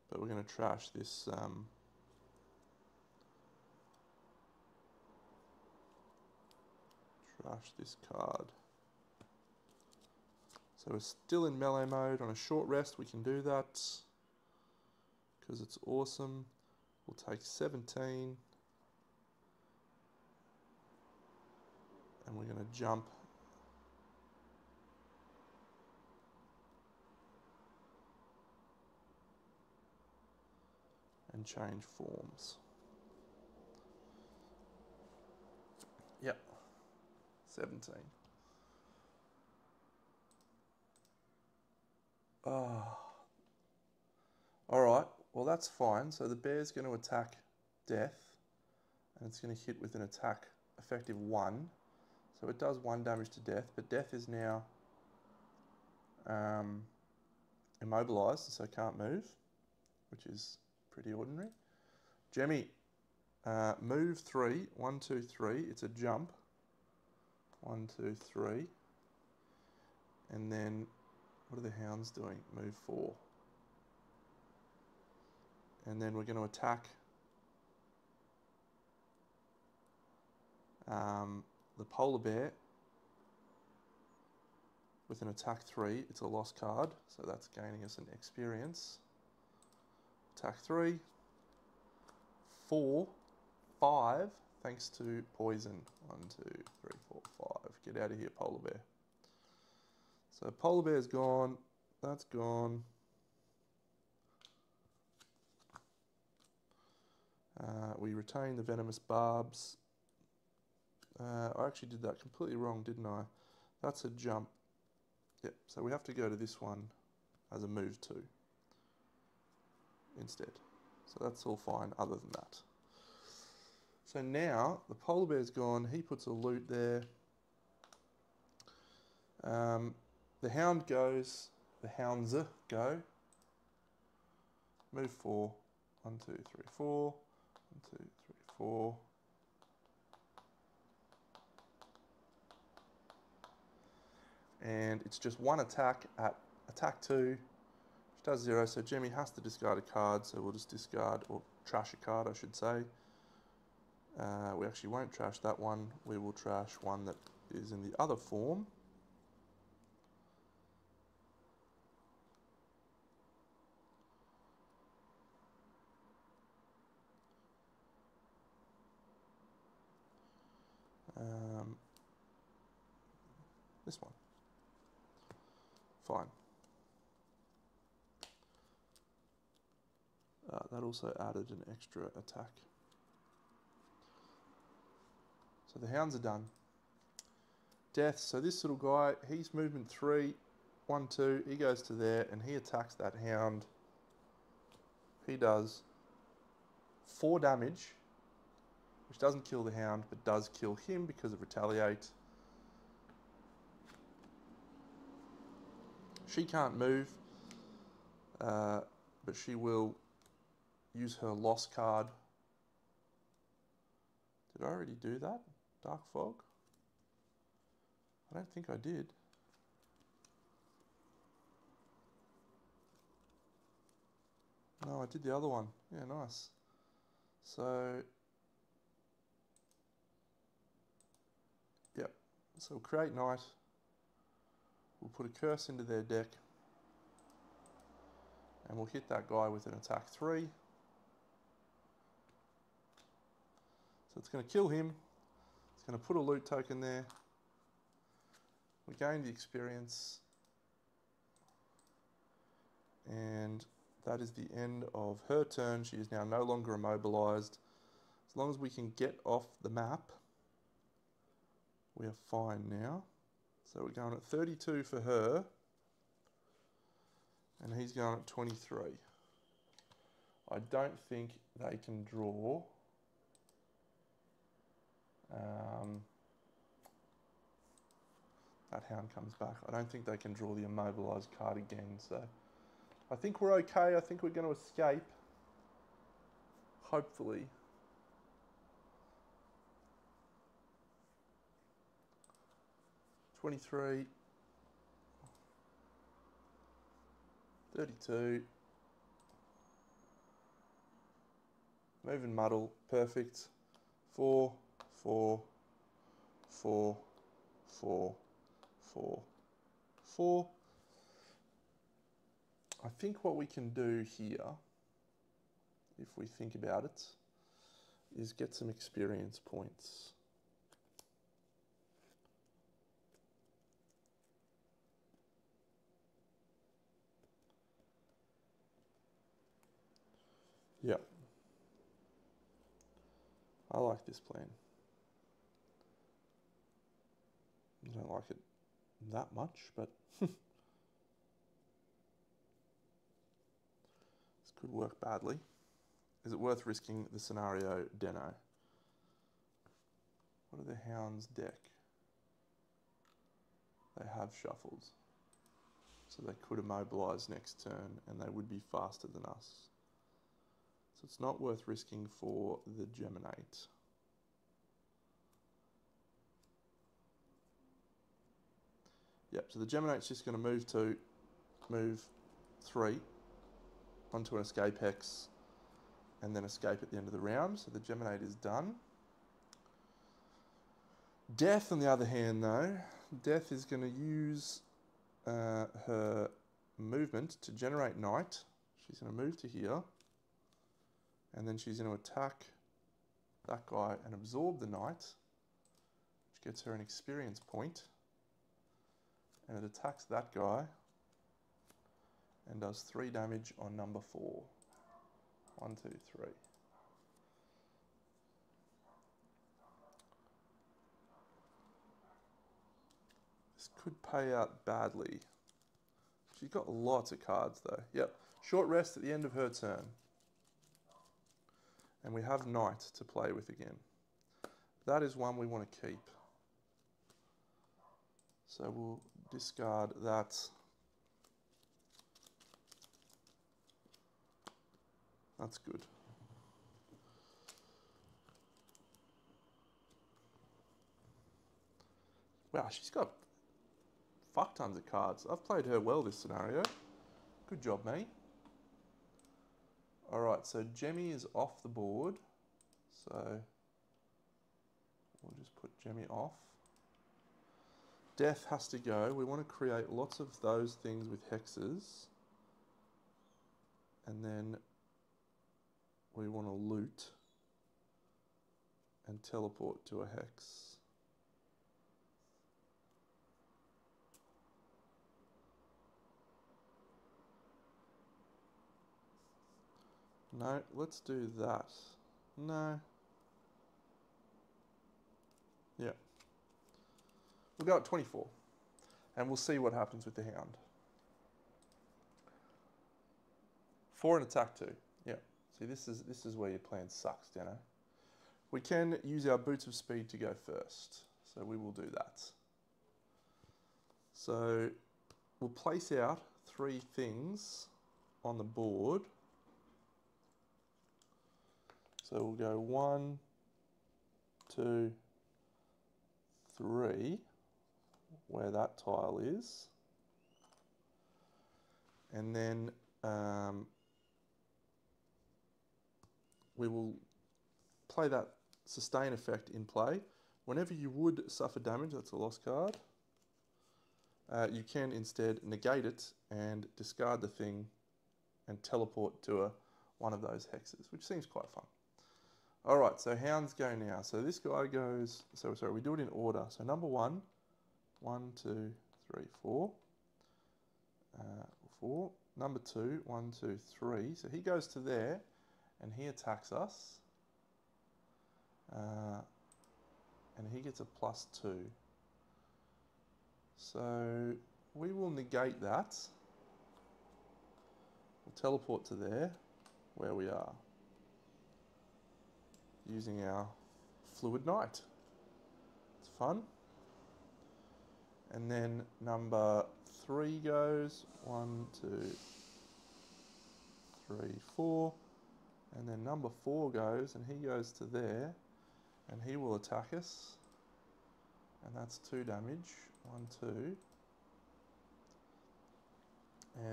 but we're going to trash this card. So we're still in melee mode. On a short rest we can do that because it's awesome. We'll take 17 and we're going to jump and change forms. Yep, 17. Oh. Alright, well that's fine. So the bear's going to attack Death, and it's going to hit with an attack effective 1. So it does 1 damage to Death, but Death is now immobilized, so can't move, which is pretty ordinary. Jemmy, move 3, 1, 2, 3. It's a jump. 1, 2, 3. And then, what are the hounds doing? Move 4. And then we're going to attack the polar bear with an attack 3. It's a lost card, so that's gaining us an experience. Attack 3, 4, 5, thanks to poison. 1, 2, 3, 4, 5. Get out of here, polar bear. So polar bear's gone. That's gone. We retain the venomous barbs. I actually did that completely wrong, didn't I? That's a jump. Yep, so we have to go to this one as a move 2 instead. So that's all fine other than that. So now the polar bear's gone. He puts a loot there. The hound goes. The hounds go. Move 4. 1, 2, 3, 4. 1, 2, 3, 4. And it's just 1 attack at attack 2, which does 0. So Jemmy has to discard a card, so we'll just discard, or trash a card, I should say. We actually won't trash that one. We will trash one that is in the other form. This one. Fine. That also added an extra attack. So the hounds are done. Death, so this little guy, he's movement 3, 1, 2, he goes to there and he attacks that hound. He does 4 damage, which doesn't kill the hound, but does kill him because of retaliate. She can't move, but she will use her loss card. Did I already do that? Dark Fog? I don't think I did. No, I did the other one. Yeah, nice. So, yep. So we'll create night. We'll put a curse into their deck. And we'll hit that guy with an attack 3. So it's going to kill him. It's going to put a loot token there. We gain the experience. And that is the end of her turn. She is now no longer immobilized. As long as we can get off the map, we are fine now. So we're going at 32 for her. And he's going at 23. I don't think they can draw. that hound comes back. I don't think they can draw the immobilised card again, so I think we're okay. I think we're going to escape. Hopefully. $23, $32. Moving muddle, perfect. 4, 4, 4, 4, 4, 4. I think what we can do here, if we think about it, is get some experience points. Yeah. I like this plan. I don't like it that much, but this could work badly. Is it worth risking the scenario Deno? What are the hounds' deck? They have shuffles. So they could immobilise next turn and they would be faster than us. So it's not worth risking for the Geminate. Yep, so the Geminate's just going to move 3 onto an escape hex and then escape at the end of the round. So the Geminate is done. Death, on the other hand, though, Death is going to use her movement to generate Knight. She's going to move to here. And then she's going to attack that guy and absorb the Knight, which gets her an experience point. And it attacks that guy and does 3 damage on number 4. 1, 2, 3. This could pay out badly. She's got lots of cards though. Yep, short rest at the end of her turn. And we have Knight to play with again. That is one we want to keep. So we'll discard that. That's good. Wow, she's got fuck tons of cards. I've played her well this scenario. Good job, mate. Alright, so Jemmy is off the board. So we'll just put Jemmy off. Death has to go. We want to create lots of those things with hexes. And then we want to loot and teleport to a hex. No, let's do that. No. Yeah. We'll go at 24. And we'll see what happens with the hound. 4 and attack 2. Yeah. See, this is where your plan sucks, Deno. We can use our boots of speed to go first. So we will do that. So we'll place out 3 things on the board. So we'll go 1, 2, 3, where that tile is. And then we will play that sustain effect in play. Whenever you would suffer damage, that's a lost card, you can instead negate it and discard the thing and teleport to one of those hexes, which seems quite fun. All right, so hounds go now. So this guy goes, so sorry, we do it in order. So number 1, 1, 2, 3, 4. 4. Number 2, 1, 2, 3. So he goes to there and he attacks us. And he gets a +2. So we will negate that. We'll teleport to there, where we are, using our Fluid Knight. It's fun. And then number 3 goes. 1, 2, 3, 4. And then number 4 goes, and he goes to there, and he will attack us. And that's 2 damage. 1, 2.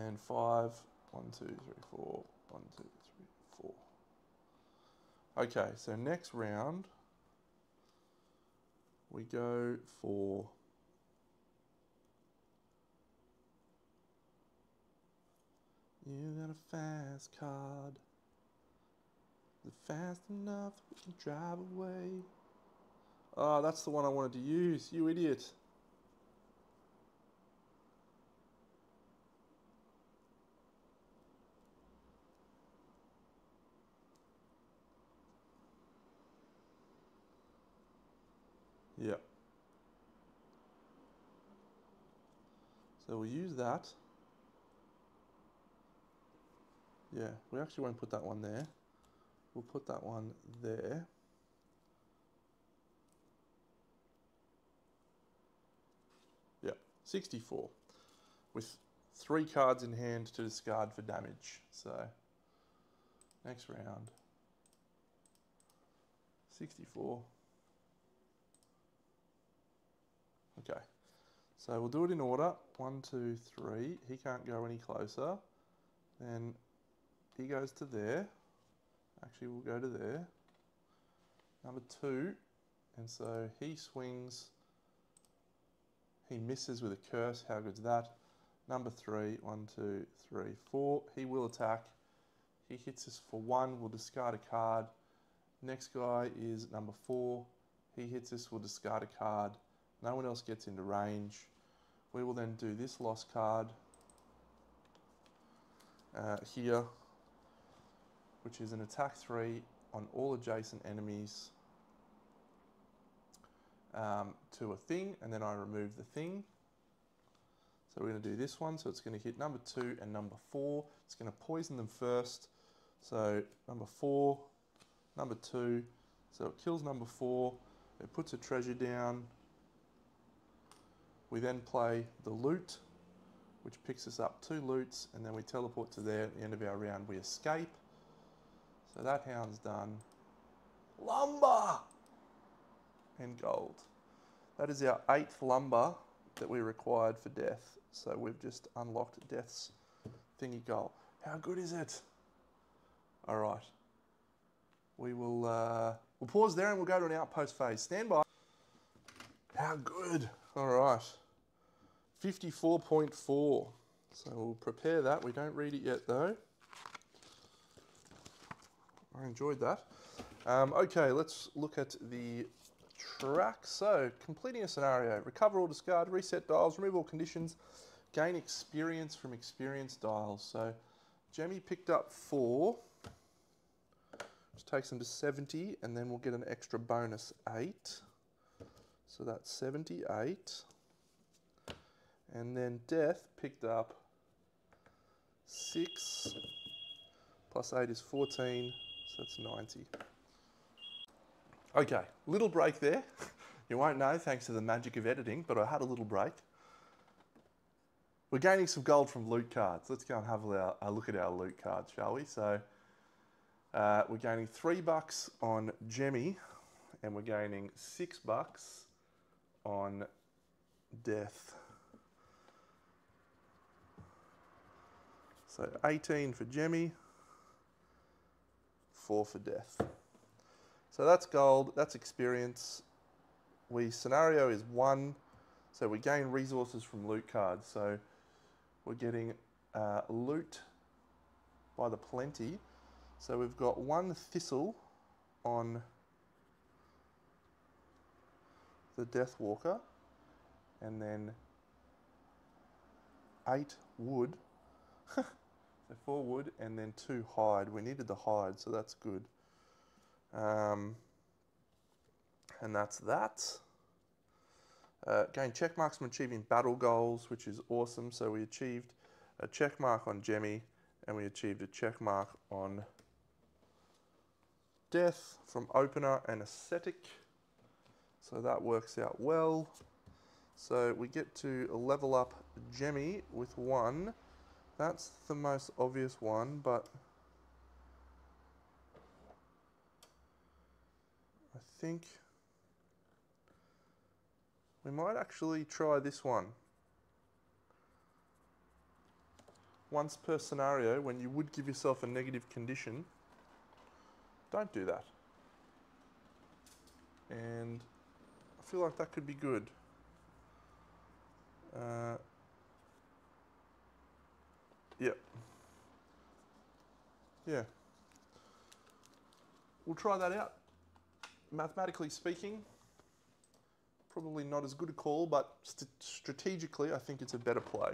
And 5. 1, 2, 3, 4. 1, 2, 3, 4. Okay, so next round, we go for you got a fast card. Is it fast enough we can drive away? Oh, that's the one I wanted to use, you idiot. Yep. So we'll use that. Yeah, we actually won't put that one there. We'll put that one there. Yep, 64. With 3 cards in hand to discard for damage. So, next round. 64. Okay, so we'll do it in order. 1, 2, 3. He can't go any closer. Then he goes to there. Actually, we'll go to there. Number 2. And so he swings. He misses with a curse. How good's that? Number 3. 1, 2, 3, 4. He will attack. He hits us for 1. We'll discard a card. Next guy is number 4. He hits us. We'll discard a card. No one else gets into range. We will then do this lost card here, which is an attack 3 on all adjacent enemies to a thing, and then I remove the thing. So we're going to do this one. So it's going to hit number 2 and number 4. It's going to poison them first. So number 4, number 2. So it kills number 4. It puts a treasure down. We then play the loot, which picks us up 2 loots, and then we teleport to there. At the end of our round, we escape. So that hound's done. Lumber! And gold. That is our 8th lumber that we required for death. So we've just unlocked death's thingy goal. How good is it? All right. We will we'll pause there and we'll go to an outpost phase. Stand by. How good. All right. 54.4. So we'll prepare that. We don't read it yet though. I enjoyed that. Okay, let's look at the track. So, completing a scenario. Recover or discard, reset dials, remove all conditions, gain experience from experience dials. So, Jemmy picked up 4, which takes him to 70, and then we'll get an extra bonus 8. So that's 78. And then Death picked up 6, plus 8 is 14, so that's 90. Okay, little break there. You won't know thanks to the magic of editing, but I had a little break. We're gaining some gold from loot cards. Let's go and have a look at our loot cards, shall we? So we're gaining $3 on Jemmy, and we're gaining $6 on Death. So 18 for Jemmy, 4 for Death. So that's gold, that's experience. Scenario is 1, so we gain resources from loot cards. So we're getting loot by the plenty. So we've got 1 thistle on the Death Walker, and then 8 wood. So 4 wood and then 2 hide. We needed the hide, so that's good. And that's that. Gain check marks from achieving battle goals, which is awesome. So we achieved a check mark on Jemmy, and we achieved a check mark on Death from Opener and Ascetic. So that works out well. So we get to level up Jemmy with 1. That's the most obvious one, but I think we might actually try this one. Once per scenario, when you would give yourself a negative condition, don't do that. And I feel like that could be good. Yep. Yeah. We'll try that out. Mathematically speaking, probably not as good a call, but strategically, I think it's a better play.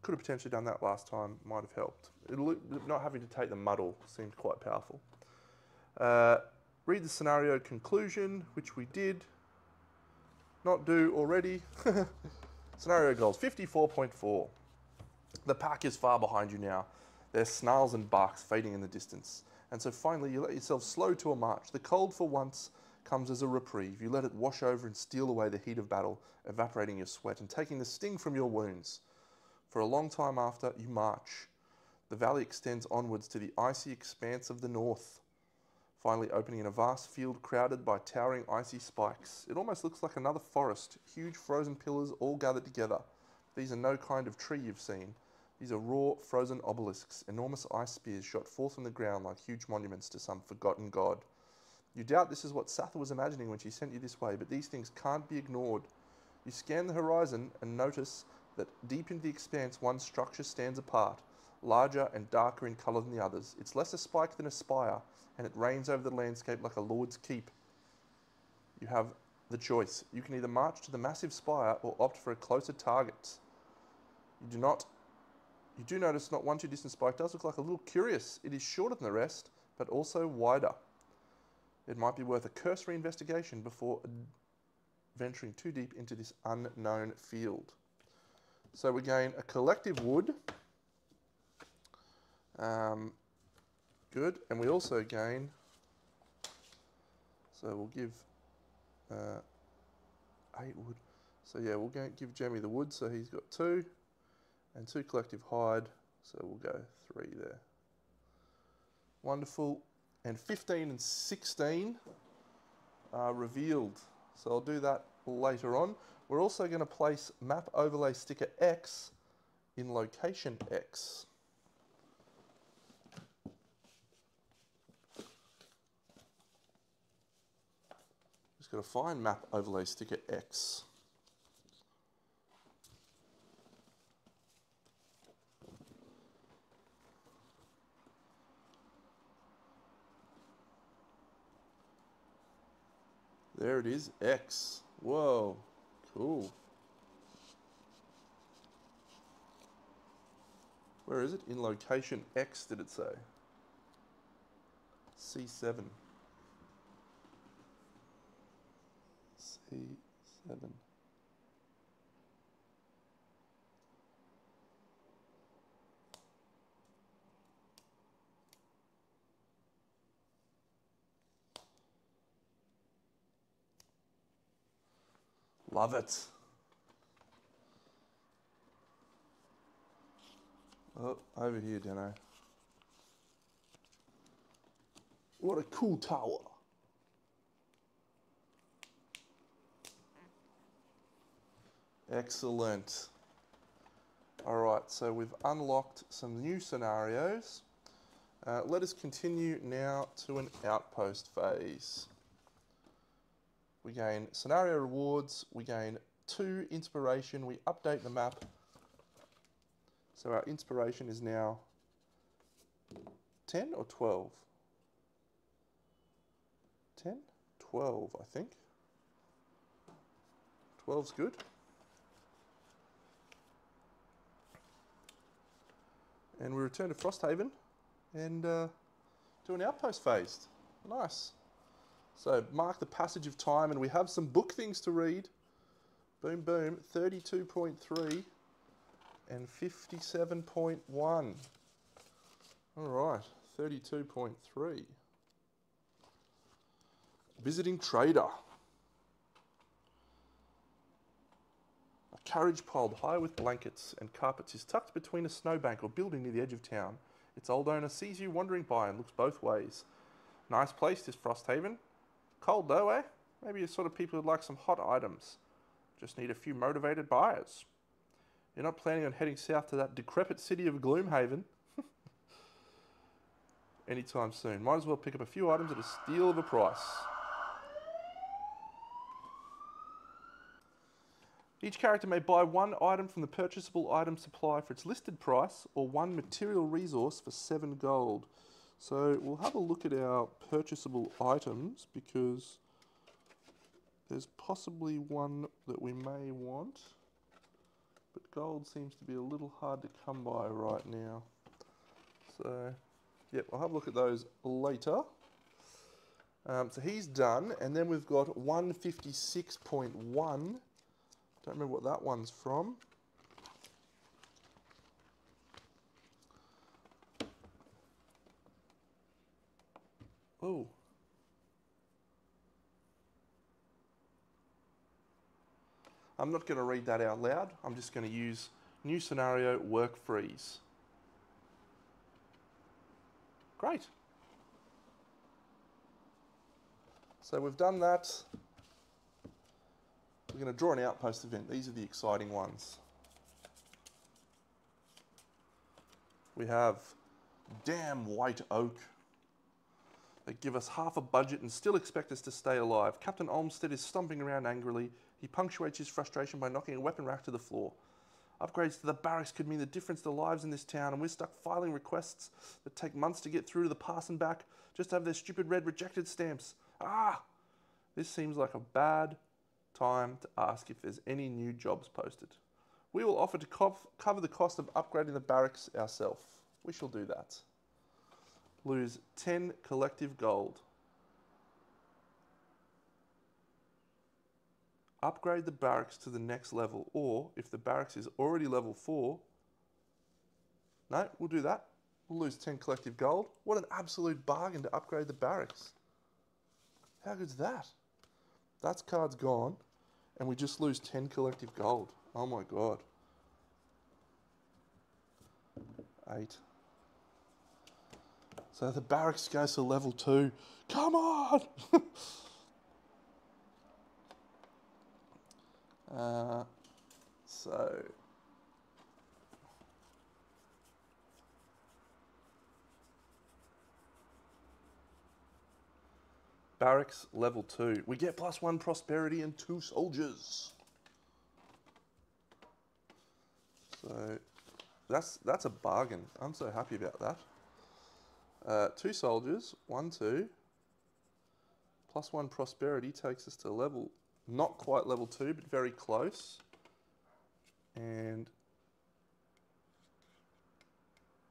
Could have potentially done that last time, might have helped. Not having to take the muddle seemed quite powerful. Read the scenario conclusion, which we did not do already. Scenario goals, 54.4. The pack is far behind you now. Their snarls and barks fading in the distance. And so finally you let yourself slow to a march. The cold for once comes as a reprieve. You let it wash over and steal away the heat of battle, evaporating your sweat and taking the sting from your wounds. For a long time after, you march. The valley extends onwards to the icy expanse of the north, finally opening in a vast field crowded by towering icy spikes. It almost looks like another forest, huge frozen pillars all gathered together. These are no kind of tree you've seen. These are raw, frozen obelisks, enormous ice spears shot forth from the ground like huge monuments to some forgotten god. You doubt this is what Satha was imagining when she sent you this way, but these things can't be ignored. You scan the horizon and notice that deep into the expanse one structure stands apart, larger and darker in colour than the others. It's less a spike than a spire, and it reigns over the landscape like a lord's keep. You have the choice. You can either march to the massive spire or opt for a closer target. You do notice not one too distant spike does look like a little curious. It is shorter than the rest, but also wider. It might be worth a cursory investigation before venturing too deep into this unknown field. So we gain a collective wood. Good, and we also gain, so we'll give 8 wood. So yeah, we'll give Jemmy the wood, so he's got 2, and 2 collective hide, so we'll go 3 there. Wonderful, and 15 and 16 are revealed, so I'll do that later on. We're also going to place map overlay sticker X in location X. Just got to find map overlay sticker X. There it is, X. Whoa, cool. Where is it? In location X, did it say? C7. C7. Love it. Oh, over here, Deno. What a cool tower. Excellent. All right, so we've unlocked some new scenarios. Let us continue now to an outpost phase. We gain scenario rewards, we gain 2 inspiration, we update the map. So our inspiration is now 10 or 12? 10? 12, I think. 12's good. And we return to Frosthaven and do an outpost phase. Nice. So mark the passage of time and we have some book things to read. Boom, boom, 32.3 and 57.1. All right, 32.3. Visiting Trader. carriage piled high with blankets and carpets is tucked between a snowbank or building near the edge of town. Its old owner sees you wandering by and looks both ways. Nice place, this Frosthaven. Cold though, eh? Maybe you're sort of people who'd like some hot items. Just need a few motivated buyers. You're not planning on heading south to that decrepit city of Gloomhaven anytime soon. Might as well pick up a few items at a steal of a price. Each character may buy one item from the purchasable item supply for its listed price, or one material resource for 7 gold. So we'll have a look at our purchasable items, because there's possibly one that we may want, but gold seems to be a little hard to come by right now. So, yep, I'll have a look at those later. So he's done, and then we've got 156.1. Don't remember what that one's from. Oh. I'm not going to read that out loud. I'm just going to use new scenario work freeze. Great. So we've done that. We're going to draw an outpost event. These are the exciting ones. We have damn white oak. They give us half a budget and still expect us to stay alive. Captain Olmsted is stomping around angrily. He punctuates his frustration by knocking a weapon rack to the floor. Upgrades to the barracks could mean the difference to lives in this town, and we're stuck filing requests that take months to get through to the pass and back just to have their stupid red rejected stamps. Ah! This seems like a bad time to ask if there's any new jobs posted. We will offer to cover the cost of upgrading the barracks ourselves. We shall do that. Lose 10 collective gold. Upgrade the barracks to the next level, or if the barracks is already level 4, no, we'll do that. We'll lose 10 collective gold. What an absolute bargain to upgrade the barracks. How good's that? That card's gone, and we just lose 10 collective gold. Oh my god. 8. So the barracks goes to level 2. Come on! So barracks level 2. We get +1 prosperity and 2 soldiers. So that's a bargain. I'm so happy about that. 2 soldiers, 1, 2, +1 prosperity takes us to level, not quite level 2, but very close. And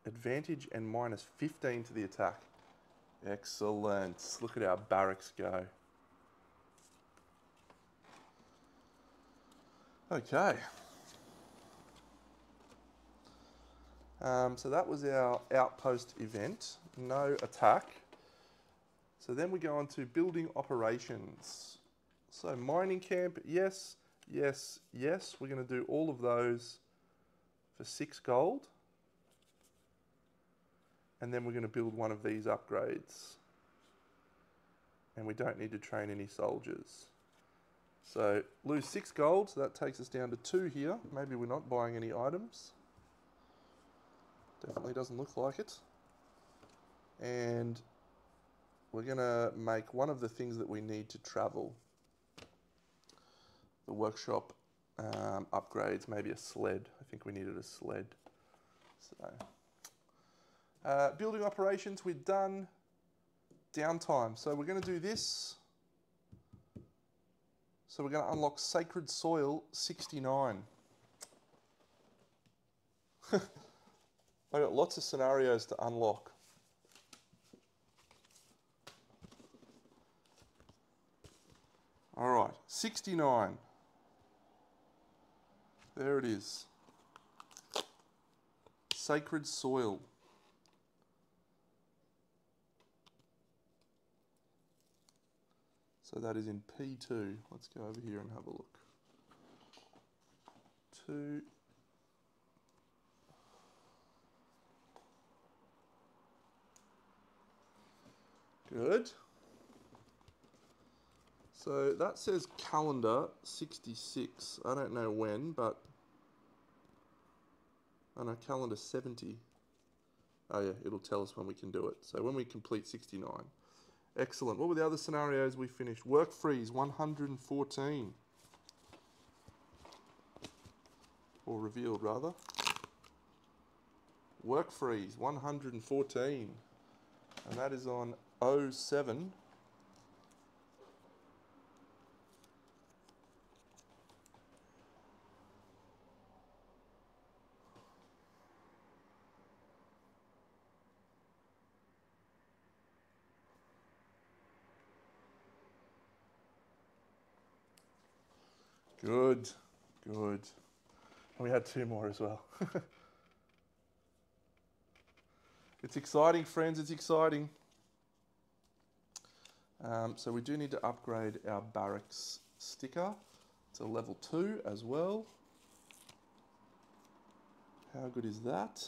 advantage and -15 to the attack. Excellent. Look at our barracks go. Okay. So that was our outpost event. No attack. So then we go on to building operations. So mining camp, yes, yes, yes. We're going to do all of those for 6 gold. And then we're going to build one of these upgrades. And we don't need to train any soldiers. So lose 6 gold, so that takes us down to 2 here. Maybe we're not buying any items. Definitely doesn't look like it. And we're going to make one of the things that we need to travel. The workshop upgrades, maybe a sled. I think we needed a sled. So, building operations, we've done. Downtime. So we're going to do this. So we're going to unlock Sacred Soil 69. I've got lots of scenarios to unlock. All right, 69. There it is. Sacred Soil. So that is in P2. Let's go over here and have a look. 2. Good. So that says calendar 66. I don't know when, but I know calendar 70. Oh yeah, it'll tell us when we can do it. So when we complete 69. Excellent. What were the other scenarios we finished? Work freeze 114. Or revealed rather. Work freeze 114. And that is on 07. Good, good. And we had 2 more as well. It's exciting, friends, it's exciting. So we do need to upgrade our barracks sticker to level 2 as well. How good is that?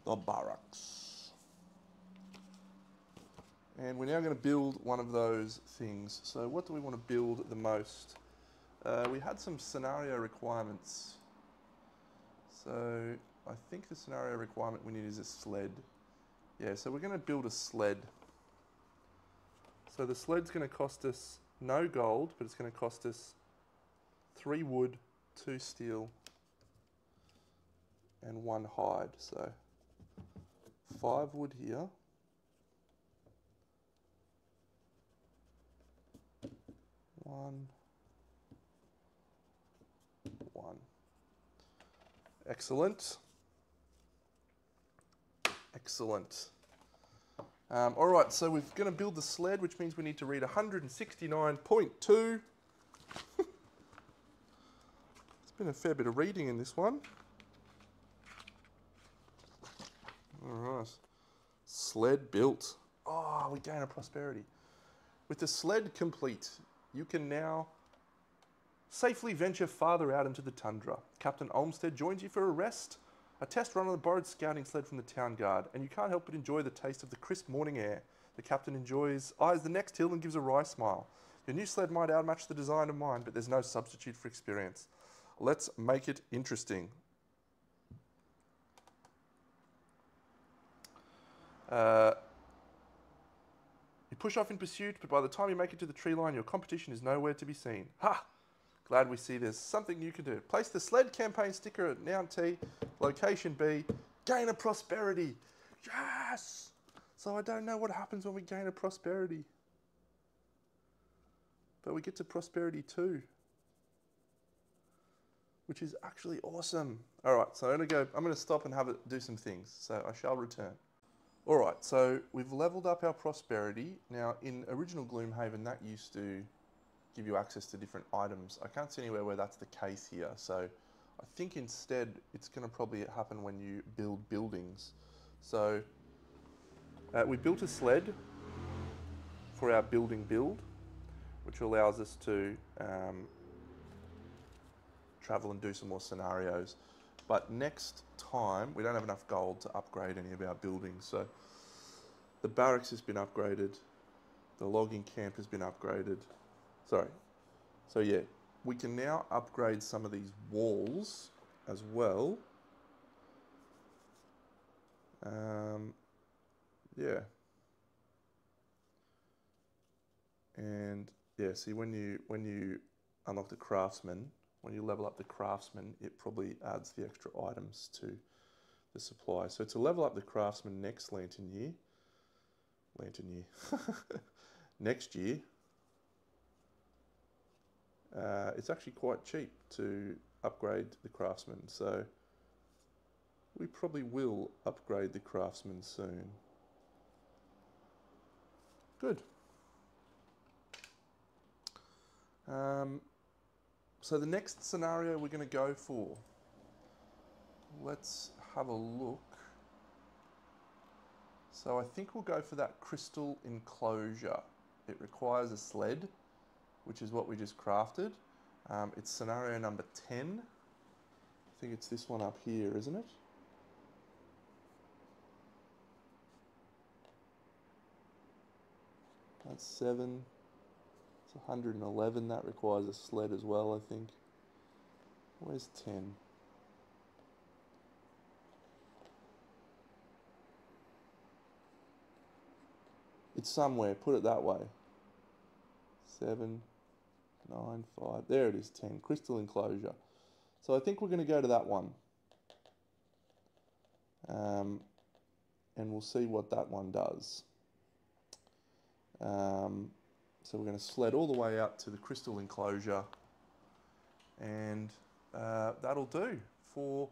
The barracks. And we're now going to build one of those things. So what do we want to build the most? We had some scenario requirements. So I think the scenario requirement we need is a sled. Yeah, so we're going to build a sled. So the sled's going to cost us no gold, but it's going to cost us 3 wood, 2 steel, and 1 hide. So 5 wood here. 1. Excellent. Excellent. All right, so we're going to build the sled, which means we need to read 169.2. It's been a fair bit of reading in this one. All right. Sled built. Oh, we gain a prosperity. With the sled complete, you can now safely venture farther out into the tundra. Captain Olmsted joins you for a rest, a test run on the borrowed scouting sled from the town guard, and you can't help but enjoy the taste of the crisp morning air. The captain eyes the next hill and gives a wry smile. Your new sled might outmatch the design of mine, but there's no substitute for experience. Let's make it interesting. You push off in pursuit, but by the time you make it to the tree line, your competition is nowhere to be seen. Ha! Glad we see there's something you can do. Place the sled campaign sticker at Noun T, location B, gain a prosperity. Yes! So I don't know what happens when we gain a prosperity. But we get to prosperity 2. Which is actually awesome. All right, so I'm gonna stop and have it do some things. So I shall return. All right, so we've leveled up our prosperity. Now in original Gloomhaven, that used to give you access to different items. I can't see anywhere where that's the case here. So I think instead it's going to probably happen when you build buildings. So we built a sled for our building build, which allows us to travel and do some more scenarios. But next time, we don't have enough gold to upgrade any of our buildings. So the barracks has been upgraded. The logging camp has been upgraded. Sorry. So yeah, we can now upgrade some of these walls as well. Yeah. And yeah, see when you unlock the craftsman, when you level up the craftsman, it probably adds the extra items to the supply. So to level up the craftsman next lantern year, next year, it's actually quite cheap to upgrade the craftsman. So we probably will upgrade the craftsman soon. Good. So the next scenario we're going to go for, let's have a look. So I think we'll go for that crystal enclosure. It requires a sled, which is what we just crafted. It's scenario number 10. I think it's this one up here, isn't it? That's 7. It's 111. That requires a sled as well, I think. Where's 10? It's somewhere, put it that way. 7, 9, 5. There it is, 10. Crystal enclosure. So I think we're going to go to that one. And we'll see what that one does. So we're going to sled all the way up to the crystal enclosure. And that'll do for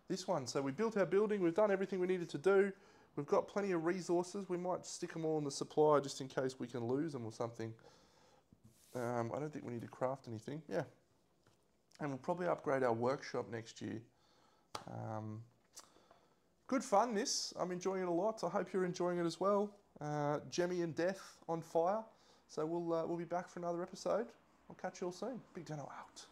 this one. So we built our building. We've done everything we needed to do. We've got plenty of resources. We might stick them all in the supply just in case we can lose them or something. I don't think we need to craft anything. Yeah. And we'll probably upgrade our workshop next year. Good fun, this. I'm enjoying it a lot. I hope you're enjoying it as well. Jemmy and Death on fire. So we'll be back for another episode. I'll catch you all soon. Big Deno out.